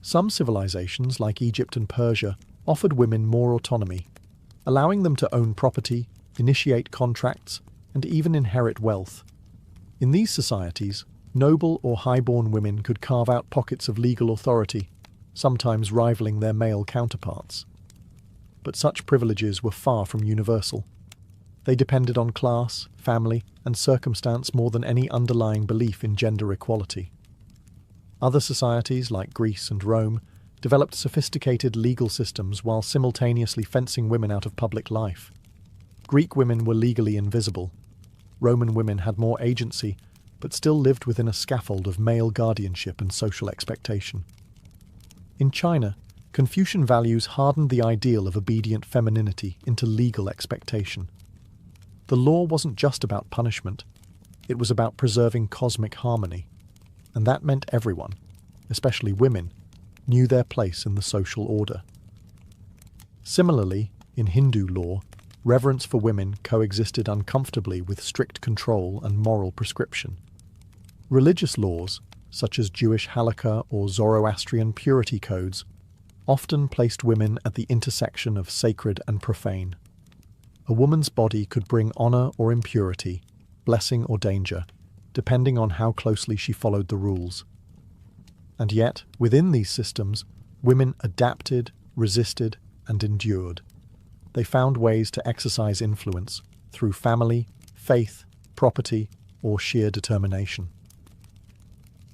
Some civilizations, like Egypt and Persia, offered women more autonomy, allowing them to own property, initiate contracts, and even inherit wealth. In these societies, noble or high-born women could carve out pockets of legal authority, sometimes rivaling their male counterparts. But such privileges were far from universal. They depended on class, family, and circumstance more than any underlying belief in gender equality. Other societies, like Greece and Rome, developed sophisticated legal systems while simultaneously fencing women out of public life. Greek women were legally invisible. Roman women had more agency, but still lived within a scaffold of male guardianship and social expectation. In China, Confucian values hardened the ideal of obedient femininity into legal expectation. The law wasn't just about punishment, it was about preserving cosmic harmony, and that meant everyone, especially women, knew their place in the social order. Similarly, In Hindu law, reverence for women coexisted uncomfortably with strict control and moral prescription. Religious laws, such as Jewish halakha or Zoroastrian purity codes, often placed women at the intersection of sacred and profane. A woman's body could bring honor or impurity, blessing or danger, depending on how closely she followed the rules. And yet, within these systems, women adapted, resisted, and endured. They found ways to exercise influence through family, faith, property, or sheer determination.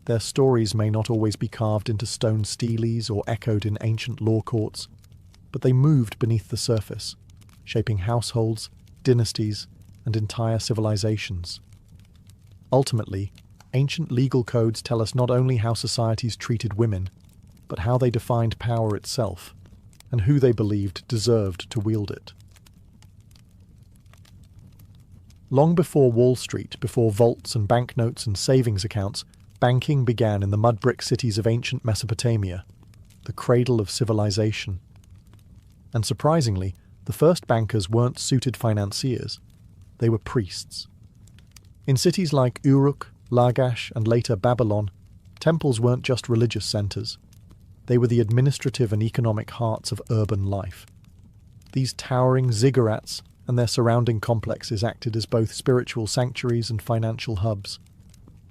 Their stories may not always be carved into stone steles or echoed in ancient law courts, but they moved beneath the surface, shaping households, dynasties, and entire civilizations. Ultimately, ancient legal codes tell us not only how societies treated women, but how they defined power itself, and who they believed deserved to wield it. Long before Wall Street, before vaults and banknotes and savings accounts, banking began in the mud-brick cities of ancient Mesopotamia, the cradle of civilization. And surprisingly, the first bankers weren't suited financiers, they were priests. In cities like Uruk, Lagash, and later Babylon, temples weren't just religious centers. They were the administrative and economic hearts of urban life. These towering ziggurats and their surrounding complexes acted as both spiritual sanctuaries and financial hubs.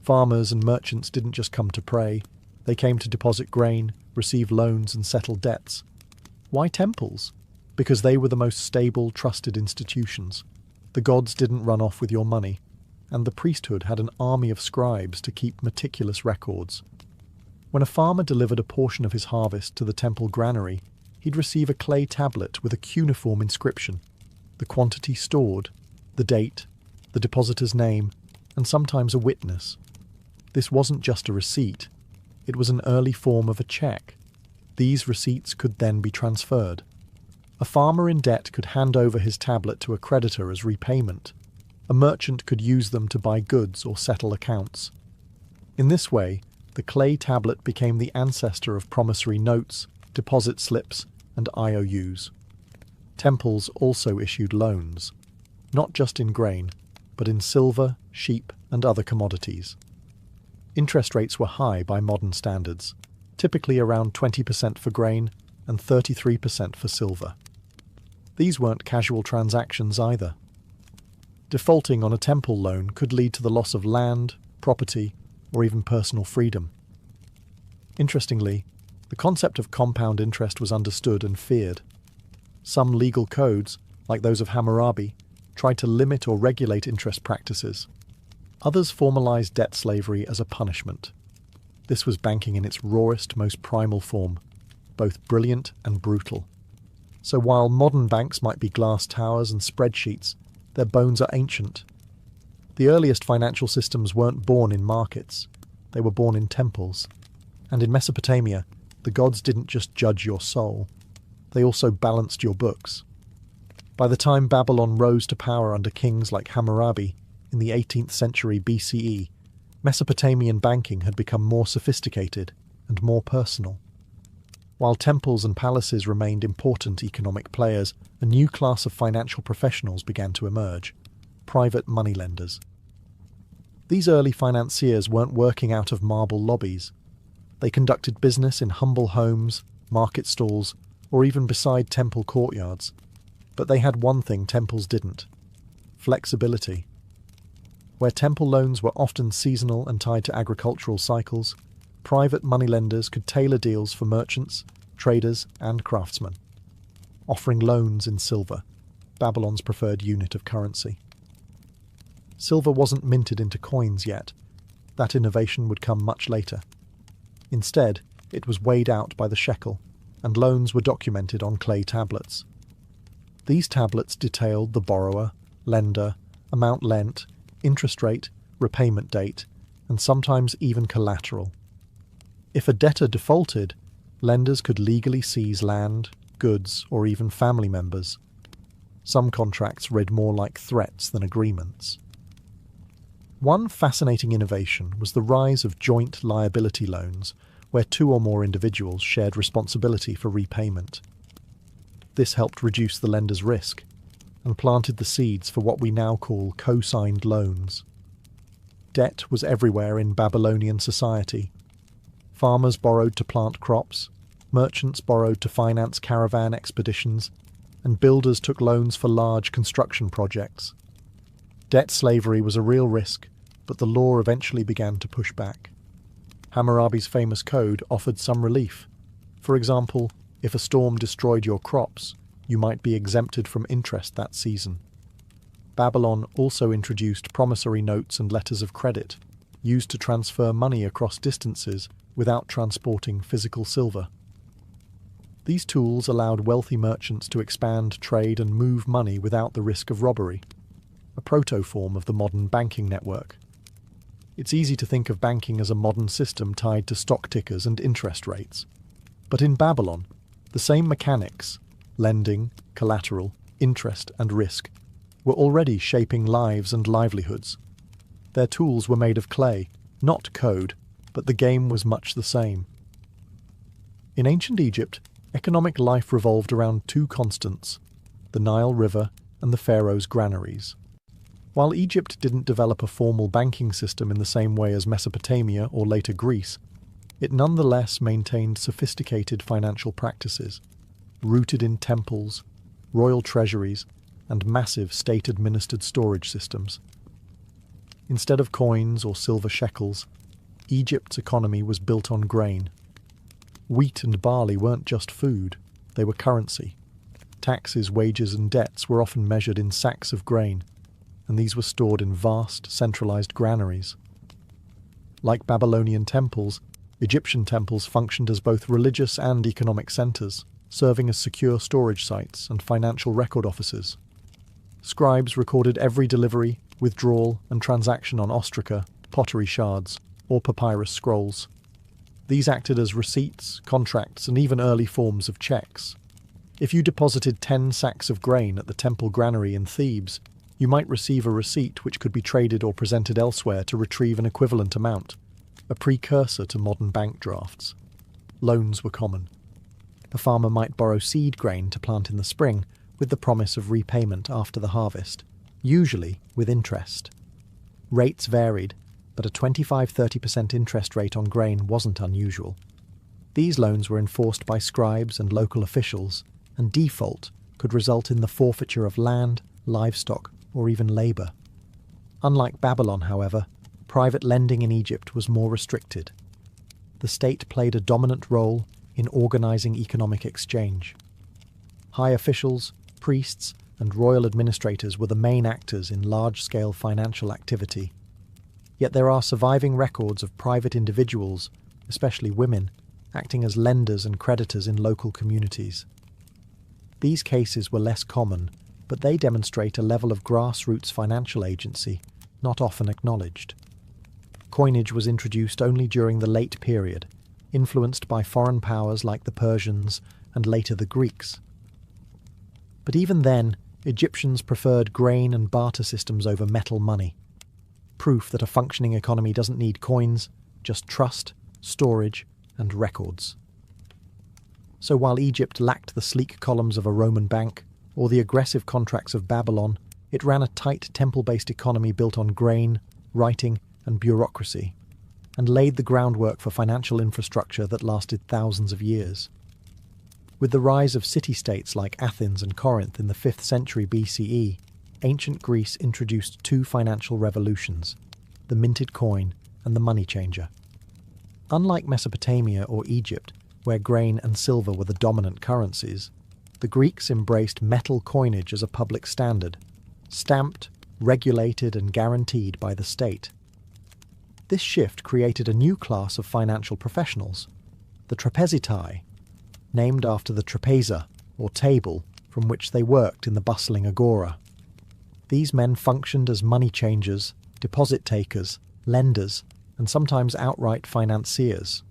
Farmers and merchants didn't just come to pray, they came to deposit grain, receive loans, and settle debts. Why temples? Because they were the most stable, trusted institutions. The gods didn't run off with your money, and the priesthood had an army of scribes to keep meticulous records. When a farmer delivered a portion of his harvest to the temple granary, he'd receive a clay tablet with a cuneiform inscription, the quantity stored, the date, the depositor's name, and sometimes a witness. This wasn't just a receipt, it was an early form of a check. These receipts could then be transferred. A farmer in debt could hand over his tablet to a creditor as repayment. A merchant could use them to buy goods or settle accounts. In this way, the clay tablet became the ancestor of promissory notes, deposit slips, and IOUs. Temples also issued loans, not just in grain, but in silver, sheep, and other commodities. Interest rates were high by modern standards, typically around 20% for grain and 33% for silver. These weren't casual transactions either. Defaulting on a temple loan could lead to the loss of land, property, or even personal freedom. Interestingly, the concept of compound interest was understood and feared. Some legal codes, like those of Hammurabi, tried to limit or regulate interest practices. Others formalized debt slavery as a punishment. This was banking in its rawest, most primal form, both brilliant and brutal. So while modern banks might be glass towers and spreadsheets, their bones are ancient. The earliest financial systems weren't born in markets, they were born in temples. And in Mesopotamia, the gods didn't just judge your soul, they also balanced your books. By the time Babylon rose to power under kings like Hammurabi in the 18th century BCE, Mesopotamian banking had become more sophisticated and more personal. While temples and palaces remained important economic players, a new class of financial professionals began to emerge: private moneylenders. These early financiers weren't working out of marble lobbies. They conducted business in humble homes, market stalls, or even beside temple courtyards. But they had one thing temples didn't: flexibility. Where temple loans were often seasonal and tied to agricultural cycles, private moneylenders could tailor deals for merchants, traders, and craftsmen, offering loans in silver, Babylon's preferred unit of currency. Silver wasn't minted into coins yet. That innovation would come much later. Instead, it was weighed out by the shekel, and loans were documented on clay tablets. These tablets detailed the borrower, lender, amount lent, interest rate, repayment date, and sometimes even collateral. If a debtor defaulted, lenders could legally seize land, goods, or even family members. Some contracts read more like threats than agreements. One fascinating innovation was the rise of joint liability loans, where two or more individuals shared responsibility for repayment. This helped reduce the lender's risk and planted the seeds for what we now call co-signed loans. Debt was everywhere in Babylonian society. Farmers borrowed to plant crops, merchants borrowed to finance caravan expeditions, and builders took loans for large construction projects. Debt slavery was a real risk, but the law eventually began to push back. Hammurabi's famous code offered some relief. For example, if a storm destroyed your crops, you might be exempted from interest that season. Babylon also introduced promissory notes and letters of credit, used to transfer money across distances without transporting physical silver. These tools allowed wealthy merchants to expand trade and move money without the risk of robbery, a proto-form of the modern banking network. It's easy to think of banking as a modern system tied to stock tickers and interest rates. But in Babylon, the same mechanics, lending, collateral, interest, and risk, were already shaping lives and livelihoods. Their tools were made of clay, not code, but the game was much the same. In ancient Egypt, economic life revolved around two constants, the Nile River and the pharaoh's granaries. While Egypt didn't develop a formal banking system in the same way as Mesopotamia or later Greece, it nonetheless maintained sophisticated financial practices, rooted in temples, royal treasuries, and massive state-administered storage systems. Instead of coins or silver shekels, Egypt's economy was built on grain. Wheat and barley weren't just food, they were currency. Taxes, wages, and debts were often measured in sacks of grain, and these were stored in vast, centralized granaries. Like Babylonian temples, Egyptian temples functioned as both religious and economic centers, serving as secure storage sites and financial record offices. Scribes recorded every delivery, withdrawal, and transaction on ostraca, pottery shards, or papyrus scrolls. These acted as receipts, contracts, and even early forms of checks. If you deposited 10 sacks of grain at the temple granary in Thebes, you might receive a receipt which could be traded or presented elsewhere to retrieve an equivalent amount, a precursor to modern bank drafts. Loans were common. A farmer might borrow seed grain to plant in the spring, with the promise of repayment after the harvest, usually with interest. Rates varied, but a 25–30% interest rate on grain wasn't unusual. These loans were enforced by scribes and local officials, and default could result in the forfeiture of land, livestock, or even labour. Unlike Babylon, however, private lending in Egypt was more restricted. The state played a dominant role in organising economic exchange. High officials, priests, and royal administrators were the main actors in large-scale financial activity. Yet there are surviving records of private individuals, especially women, acting as lenders and creditors in local communities. These cases were less common, but they demonstrate a level of grassroots financial agency not often acknowledged. Coinage was introduced only during the late period, influenced by foreign powers like the Persians and later the Greeks. But even then, Egyptians preferred grain and barter systems over metal money. Proof that a functioning economy doesn't need coins, just trust, storage, and records. So while Egypt lacked the sleek columns of a Roman bank, or the aggressive contracts of Babylon, it ran a tight temple-based economy built on grain, writing, and bureaucracy, and laid the groundwork for financial infrastructure that lasted thousands of years. With the rise of city-states like Athens and Corinth in the 5th century BCE, ancient Greece introduced two financial revolutions, the minted coin and the money changer. Unlike Mesopotamia or Egypt, where grain and silver were the dominant currencies, the Greeks embraced metal coinage as a public standard, stamped, regulated, and guaranteed by the state. This shift created a new class of financial professionals, the trapezitai, named after the trapeza, or table, from which they worked in the bustling agora. These men functioned as money changers, deposit takers, lenders, and sometimes outright financiers.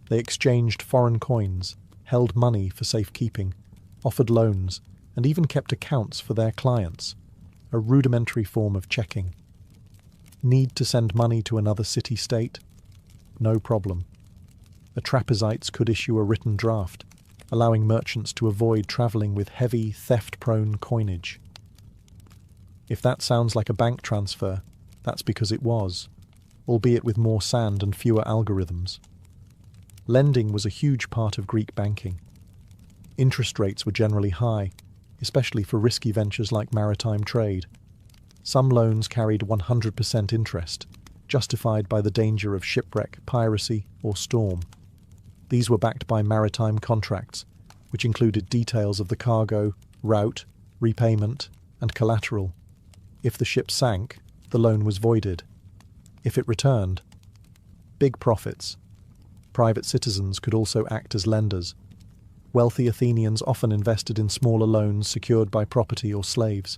They exchanged foreign coins, held money for safekeeping, offered loans, and even kept accounts for their clients, a rudimentary form of checking. Need to send money to another city-state? No problem. The trapezites could issue a written draft, allowing merchants to avoid travelling with heavy, theft-prone coinage. If that sounds like a bank transfer, that's because it was, albeit with more sand and fewer algorithms. Lending was a huge part of Greek banking. Interest rates were generally high, especially for risky ventures like maritime trade. Some loans carried 100% interest, justified by the danger of shipwreck, piracy, or storm. These were backed by maritime contracts, which included details of the cargo, route, repayment, and collateral. If the ship sank, the loan was voided. If it returned, big profits. Private citizens could also act as lenders. Wealthy Athenians often invested in smaller loans secured by property or slaves.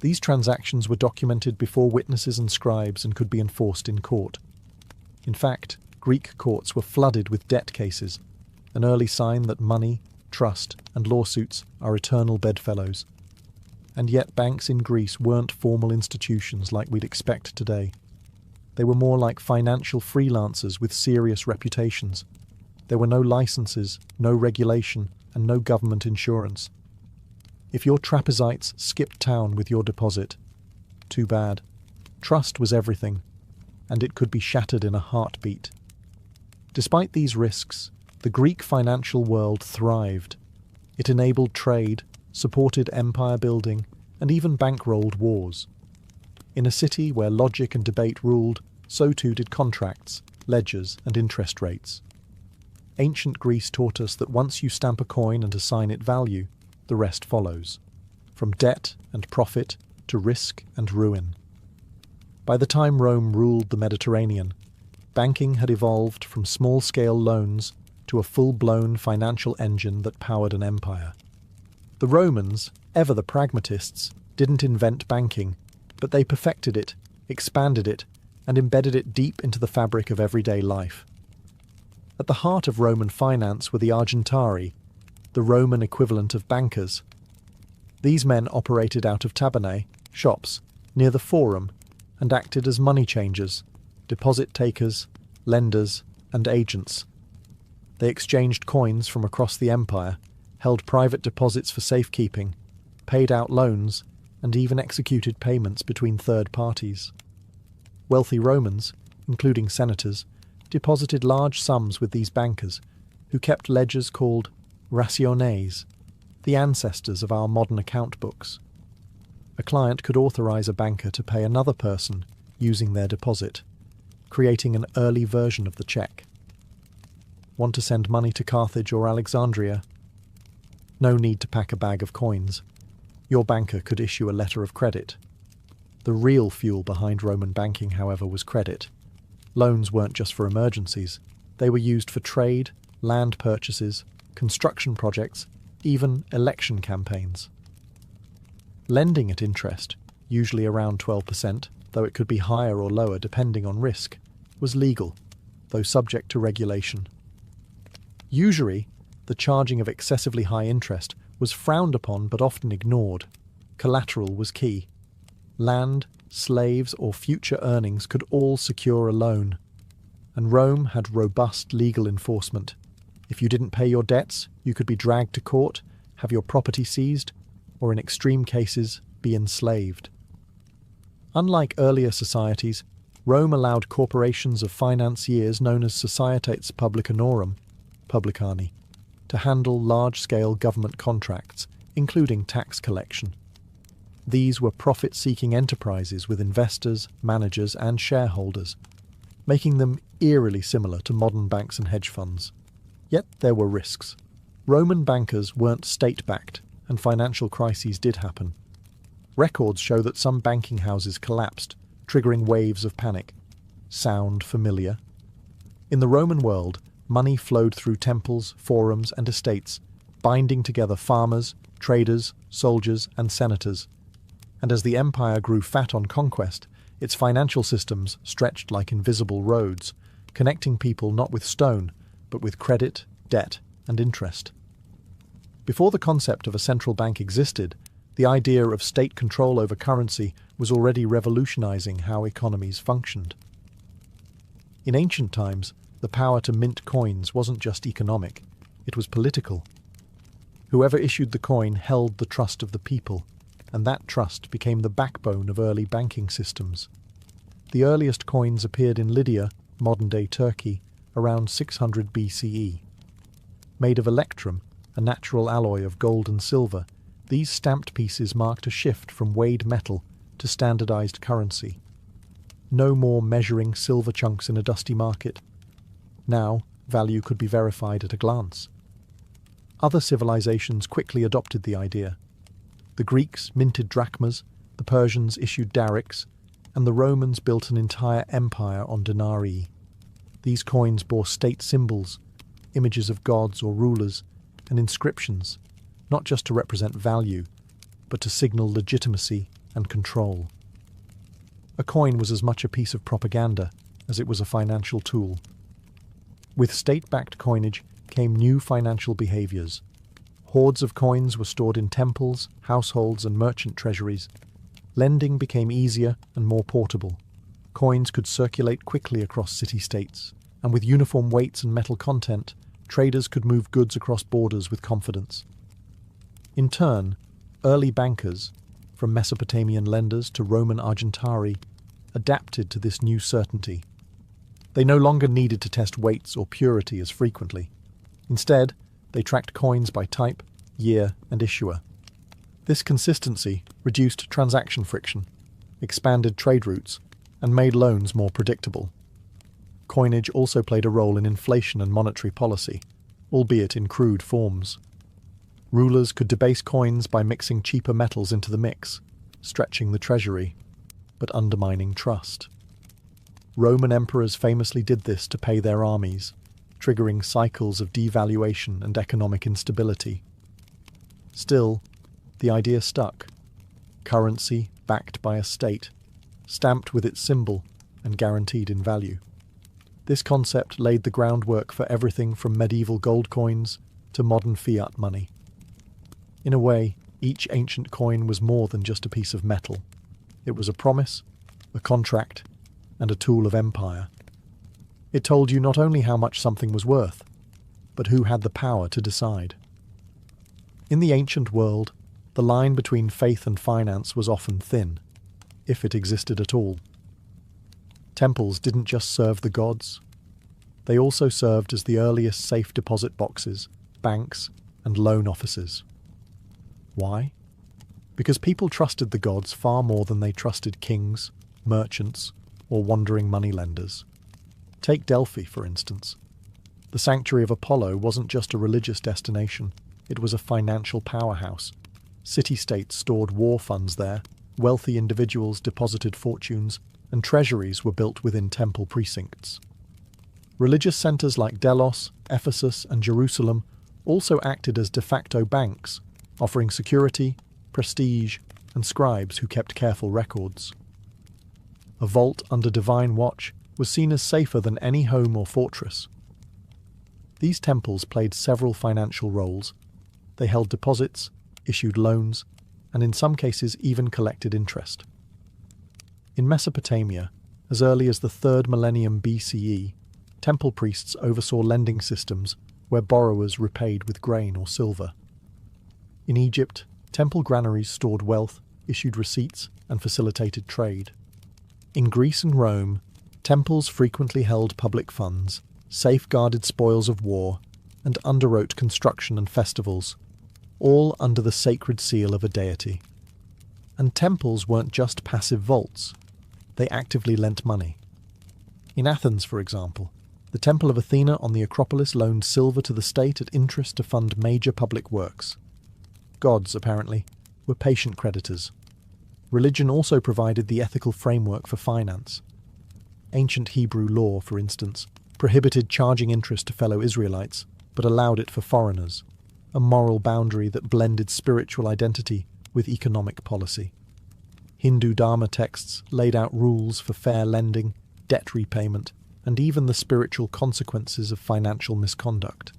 These transactions were documented before witnesses and scribes and could be enforced in court. In fact, Greek courts were flooded with debt cases, an early sign that money, trust, and lawsuits are eternal bedfellows. And yet banks in Greece weren't formal institutions like we'd expect today. They were more like financial freelancers with serious reputations. There were no licenses, no regulation, and no government insurance. If your trapezites skipped town with your deposit, too bad. Trust was everything, and it could be shattered in a heartbeat. Despite these risks, the Greek financial world thrived. It enabled trade, supported empire building, and even bankrolled wars. In a city where logic and debate ruled, so too did contracts, ledgers, and interest rates. Ancient Greece taught us that once you stamp a coin and assign it value, the rest follows, from debt and profit to risk and ruin. By the time Rome ruled the Mediterranean, banking had evolved from small-scale loans to a full-blown financial engine that powered an empire. The Romans, ever the pragmatists, didn't invent banking, but they perfected it, expanded it, and embedded it deep into the fabric of everyday life. At the heart of Roman finance were the Argentari, the Roman equivalent of bankers. These men operated out of tabernae, shops, near the Forum, and acted as money changers, deposit takers, lenders, and agents. They exchanged coins from across the empire, held private deposits for safekeeping, paid out loans, and even executed payments between third parties. Wealthy Romans, including senators, deposited large sums with these bankers, who kept ledgers called rationes, the ancestors of our modern account books. A client could authorize a banker to pay another person using their deposit, creating an early version of the check. Want to send money to Carthage or Alexandria? No need to pack a bag of coins. Your banker could issue a letter of credit. The real fuel behind Roman banking, however, was credit. Loans weren't just for emergencies. They were used for trade, land purchases, construction projects, even election campaigns. Lending at interest, usually around 12%, though it could be higher or lower depending on risk, was legal, though subject to regulation. Usury, the charging of excessively high interest, was frowned upon but often ignored. Collateral was key. Land, slaves, or future earnings could all secure a loan. And Rome had robust legal enforcement. If you didn't pay your debts, you could be dragged to court, have your property seized, or in extreme cases, be enslaved. Unlike earlier societies, Rome allowed corporations of financiers known as Societas Publicanorum, publicani, to handle large-scale government contracts, including tax collection. These were profit-seeking enterprises with investors, managers, and shareholders, making them eerily similar to modern banks and hedge funds. Yet there were risks. Roman bankers weren't state-backed, and financial crises did happen. Records show that some banking houses collapsed, triggering waves of panic. Sound familiar? In the Roman world, money flowed through temples, forums, and estates, binding together farmers, traders, soldiers, and senators. And as the empire grew fat on conquest, its financial systems stretched like invisible roads, connecting people not with stone, but with credit, debt, and interest. Before the concept of a central bank existed, the idea of state control over currency was already revolutionizing how economies functioned. In ancient times, the power to mint coins wasn't just economic, it was political. Whoever issued the coin held the trust of the people, and that trust became the backbone of early banking systems. The earliest coins appeared in Lydia, modern-day Turkey, around 600 BCE. Made of electrum, a natural alloy of gold and silver, these stamped pieces marked a shift from weighed metal to standardized currency. No more measuring silver chunks in a dusty market. Now, value could be verified at a glance. Other civilizations quickly adopted the idea. The Greeks minted drachmas, the Persians issued darics, and the Romans built an entire empire on denarii. These coins bore state symbols, images of gods or rulers, and inscriptions, not just to represent value, but to signal legitimacy and control. A coin was as much a piece of propaganda as it was a financial tool. With state-backed coinage came new financial behaviors. Hoards of coins were stored in temples, households, and merchant treasuries. Lending became easier and more portable. Coins could circulate quickly across city-states, and with uniform weights and metal content, traders could move goods across borders with confidence. In turn, early bankers, from Mesopotamian lenders to Roman argentari, adapted to this new certainty. They no longer needed to test weights or purity as frequently. Instead, they tracked coins by type, year, and issuer. This consistency reduced transaction friction, expanded trade routes, and made loans more predictable. Coinage also played a role in inflation and monetary policy, albeit in crude forms. Rulers could debase coins by mixing cheaper metals into the mix, stretching the treasury, but undermining trust. Roman emperors famously did this to pay their armies, triggering cycles of devaluation and economic instability. Still, the idea stuck. Currency backed by a state, stamped with its symbol and guaranteed in value. This concept laid the groundwork for everything from medieval gold coins to modern fiat money. In a way, each ancient coin was more than just a piece of metal. It was a promise, a contract, and a tool of empire. It told you not only how much something was worth, but who had the power to decide. In the ancient world, the line between faith and finance was often thin, if it existed at all. Temples didn't just serve the gods. They also served as the earliest safe deposit boxes, banks, and loan offices. Why? Because people trusted the gods far more than they trusted kings, merchants, or wandering moneylenders. Take Delphi, for instance. The sanctuary of Apollo wasn't just a religious destination, it was a financial powerhouse. City-states stored war funds there, wealthy individuals deposited fortunes, and treasuries were built within temple precincts. Religious centers like Delos, Ephesus, and Jerusalem also acted as de facto banks, offering security, prestige, and scribes who kept careful records. A vault under divine watch was seen as safer than any home or fortress. These temples played several financial roles. They held deposits, issued loans, and in some cases even collected interest. In Mesopotamia, as early as the 3rd millennium BCE, temple priests oversaw lending systems where borrowers repaid with grain or silver. In Egypt, temple granaries stored wealth, issued receipts, and facilitated trade. In Greece and Rome, temples frequently held public funds, safeguarded spoils of war, and underwrote construction and festivals, all under the sacred seal of a deity. And temples weren't just passive vaults. They actively lent money. In Athens, for example, the Temple of Athena on the Acropolis loaned silver to the state at interest to fund major public works. Gods, apparently, were patient creditors. Religion also provided the ethical framework for finance. Ancient Hebrew law, for instance, prohibited charging interest to fellow Israelites, but allowed it for foreigners, a moral boundary that blended spiritual identity with economic policy. Hindu Dharma texts laid out rules for fair lending, debt repayment, and even the spiritual consequences of financial misconduct.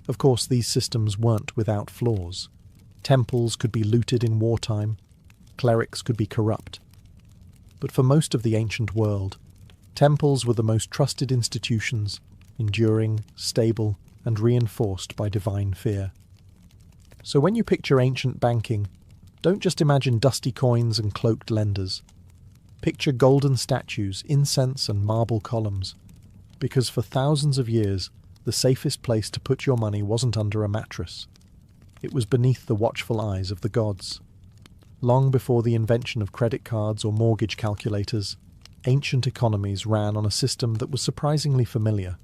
Of course, these systems weren't without flaws. Temples could be looted in wartime, clerics could be corrupt. But for most of the ancient world, temples were the most trusted institutions, enduring, stable, and reinforced by divine fear. So when you picture ancient banking, don't just imagine dusty coins and cloaked lenders. Picture golden statues, incense and marble columns, because for thousands of years, the safest place to put your money wasn't under a mattress. It was beneath the watchful eyes of the gods. Long before the invention of credit cards or mortgage calculators, ancient economies ran on a system that was surprisingly familiar.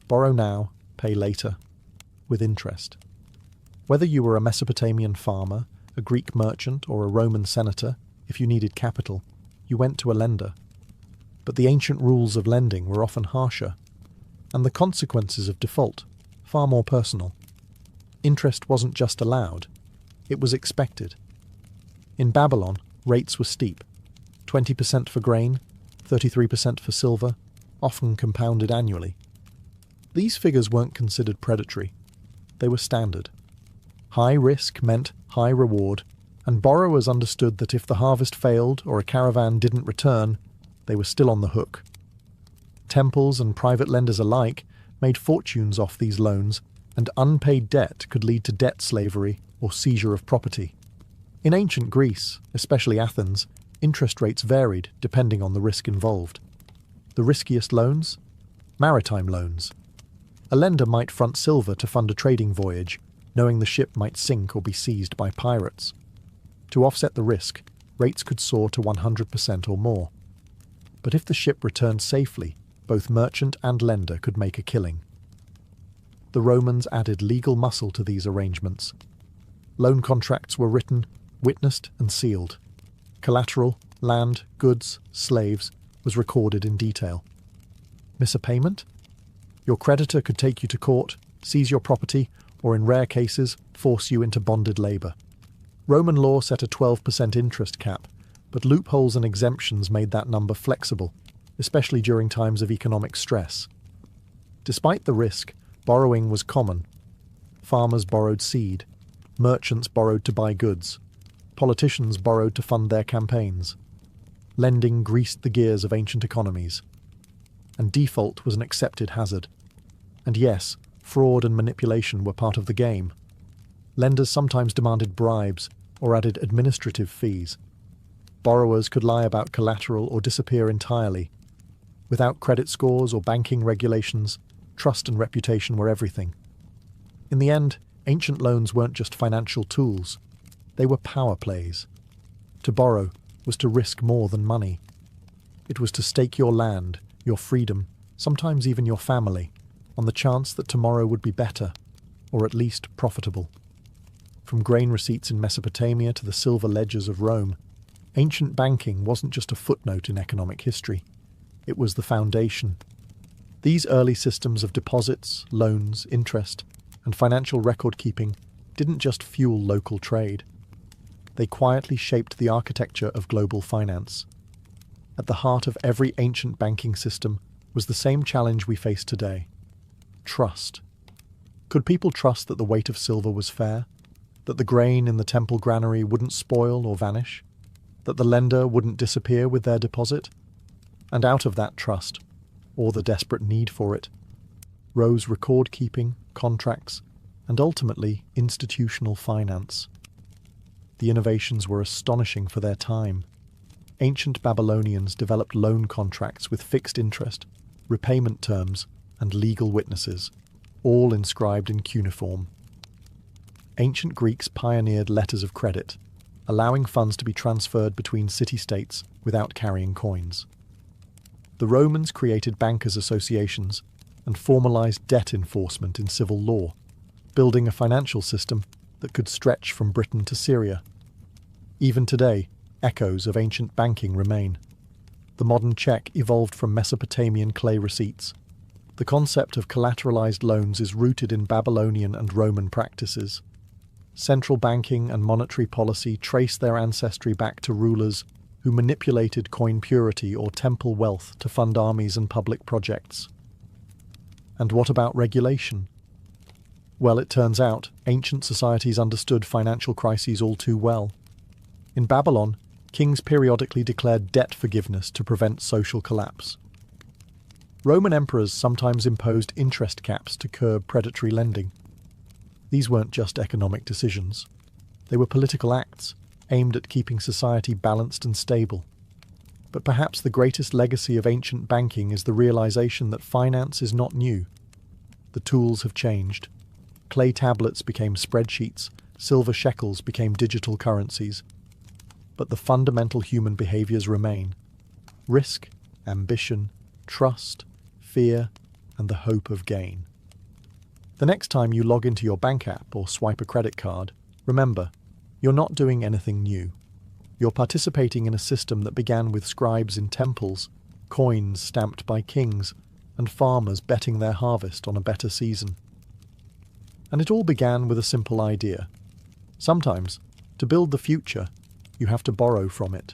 Borrow now, pay later, with interest. Whether you were a Mesopotamian farmer, a Greek merchant, or a Roman senator, if you needed capital, you went to a lender. But the ancient rules of lending were often harsher, and the consequences of default far more personal. Interest wasn't just allowed, it was expected. In Babylon, rates were steep, 20% for grain, 33% for silver, often compounded annually. These figures weren't considered predatory, they were standard. High risk meant high reward, and borrowers understood that if the harvest failed or a caravan didn't return, they were still on the hook. Temples and private lenders alike made fortunes off these loans, and unpaid debt could lead to debt slavery or seizure of property. In ancient Greece, especially Athens, interest rates varied depending on the risk involved. The riskiest loans? Maritime loans. A lender might front silver to fund a trading voyage, knowing the ship might sink or be seized by pirates. To offset the risk, rates could soar to 100% or more. But if the ship returned safely, both merchant and lender could make a killing. The Romans added legal muscle to these arrangements. Loan contracts were written, witnessed and sealed. Collateral, land, goods, slaves, was recorded in detail. Miss a payment? Your creditor could take you to court, seize your property, or in rare cases, force you into bonded labour. Roman law set a 12% interest cap, but loopholes and exemptions made that number flexible, especially during times of economic stress. Despite the risk, borrowing was common. Farmers borrowed seed, merchants borrowed to buy goods, politicians borrowed to fund their campaigns. Lending greased the gears of ancient economies. And default was an accepted hazard. And yes, fraud and manipulation were part of the game. Lenders sometimes demanded bribes or added administrative fees. Borrowers could lie about collateral or disappear entirely. Without credit scores or banking regulations, trust and reputation were everything. In the end, ancient loans weren't just financial tools. They were power plays. To borrow was to risk more than money. It was to stake your land, your freedom, sometimes even your family, on the chance that tomorrow would be better, or at least profitable. From grain receipts in Mesopotamia to the silver ledgers of Rome, ancient banking wasn't just a footnote in economic history. It was the foundation. These early systems of deposits, loans, interest, and financial record-keeping didn't just fuel local trade. They quietly shaped the architecture of global finance. At the heart of every ancient banking system was the same challenge we face today: trust. Could people trust that the weight of silver was fair? That the grain in the temple granary wouldn't spoil or vanish? That the lender wouldn't disappear with their deposit? And out of that trust, or the desperate need for it, rose record-keeping, contracts, and ultimately institutional finance. The innovations were astonishing for their time. Ancient Babylonians developed loan contracts with fixed interest, repayment terms, and legal witnesses, all inscribed in cuneiform. Ancient Greeks pioneered letters of credit, allowing funds to be transferred between city-states without carrying coins. The Romans created bankers' associations and formalized debt enforcement in civil law, building a financial system that could stretch from Britain to Syria. Even today, echoes of ancient banking remain. The modern check evolved from Mesopotamian clay receipts. The concept of collateralized loans is rooted in Babylonian and Roman practices. Central banking and monetary policy trace their ancestry back to rulers who manipulated coin purity or temple wealth to fund armies and public projects. And what about regulation? Well, it turns out ancient societies understood financial crises all too well. In Babylon, kings periodically declared debt forgiveness to prevent social collapse. Roman emperors sometimes imposed interest caps to curb predatory lending. These weren't just economic decisions. They were political acts aimed at keeping society balanced and stable. But perhaps the greatest legacy of ancient banking is the realization that finance is not new. The tools have changed. Clay tablets became spreadsheets, silver shekels became digital currencies. But the fundamental human behaviors remain: risk, ambition, trust, fear, and the hope of gain. The next time you log into your bank app or swipe a credit card, remember, you're not doing anything new. You're participating in a system that began with scribes in temples, coins stamped by kings, and farmers betting their harvest on a better season. And it all began with a simple idea. Sometimes, to build the future, you have to borrow from it.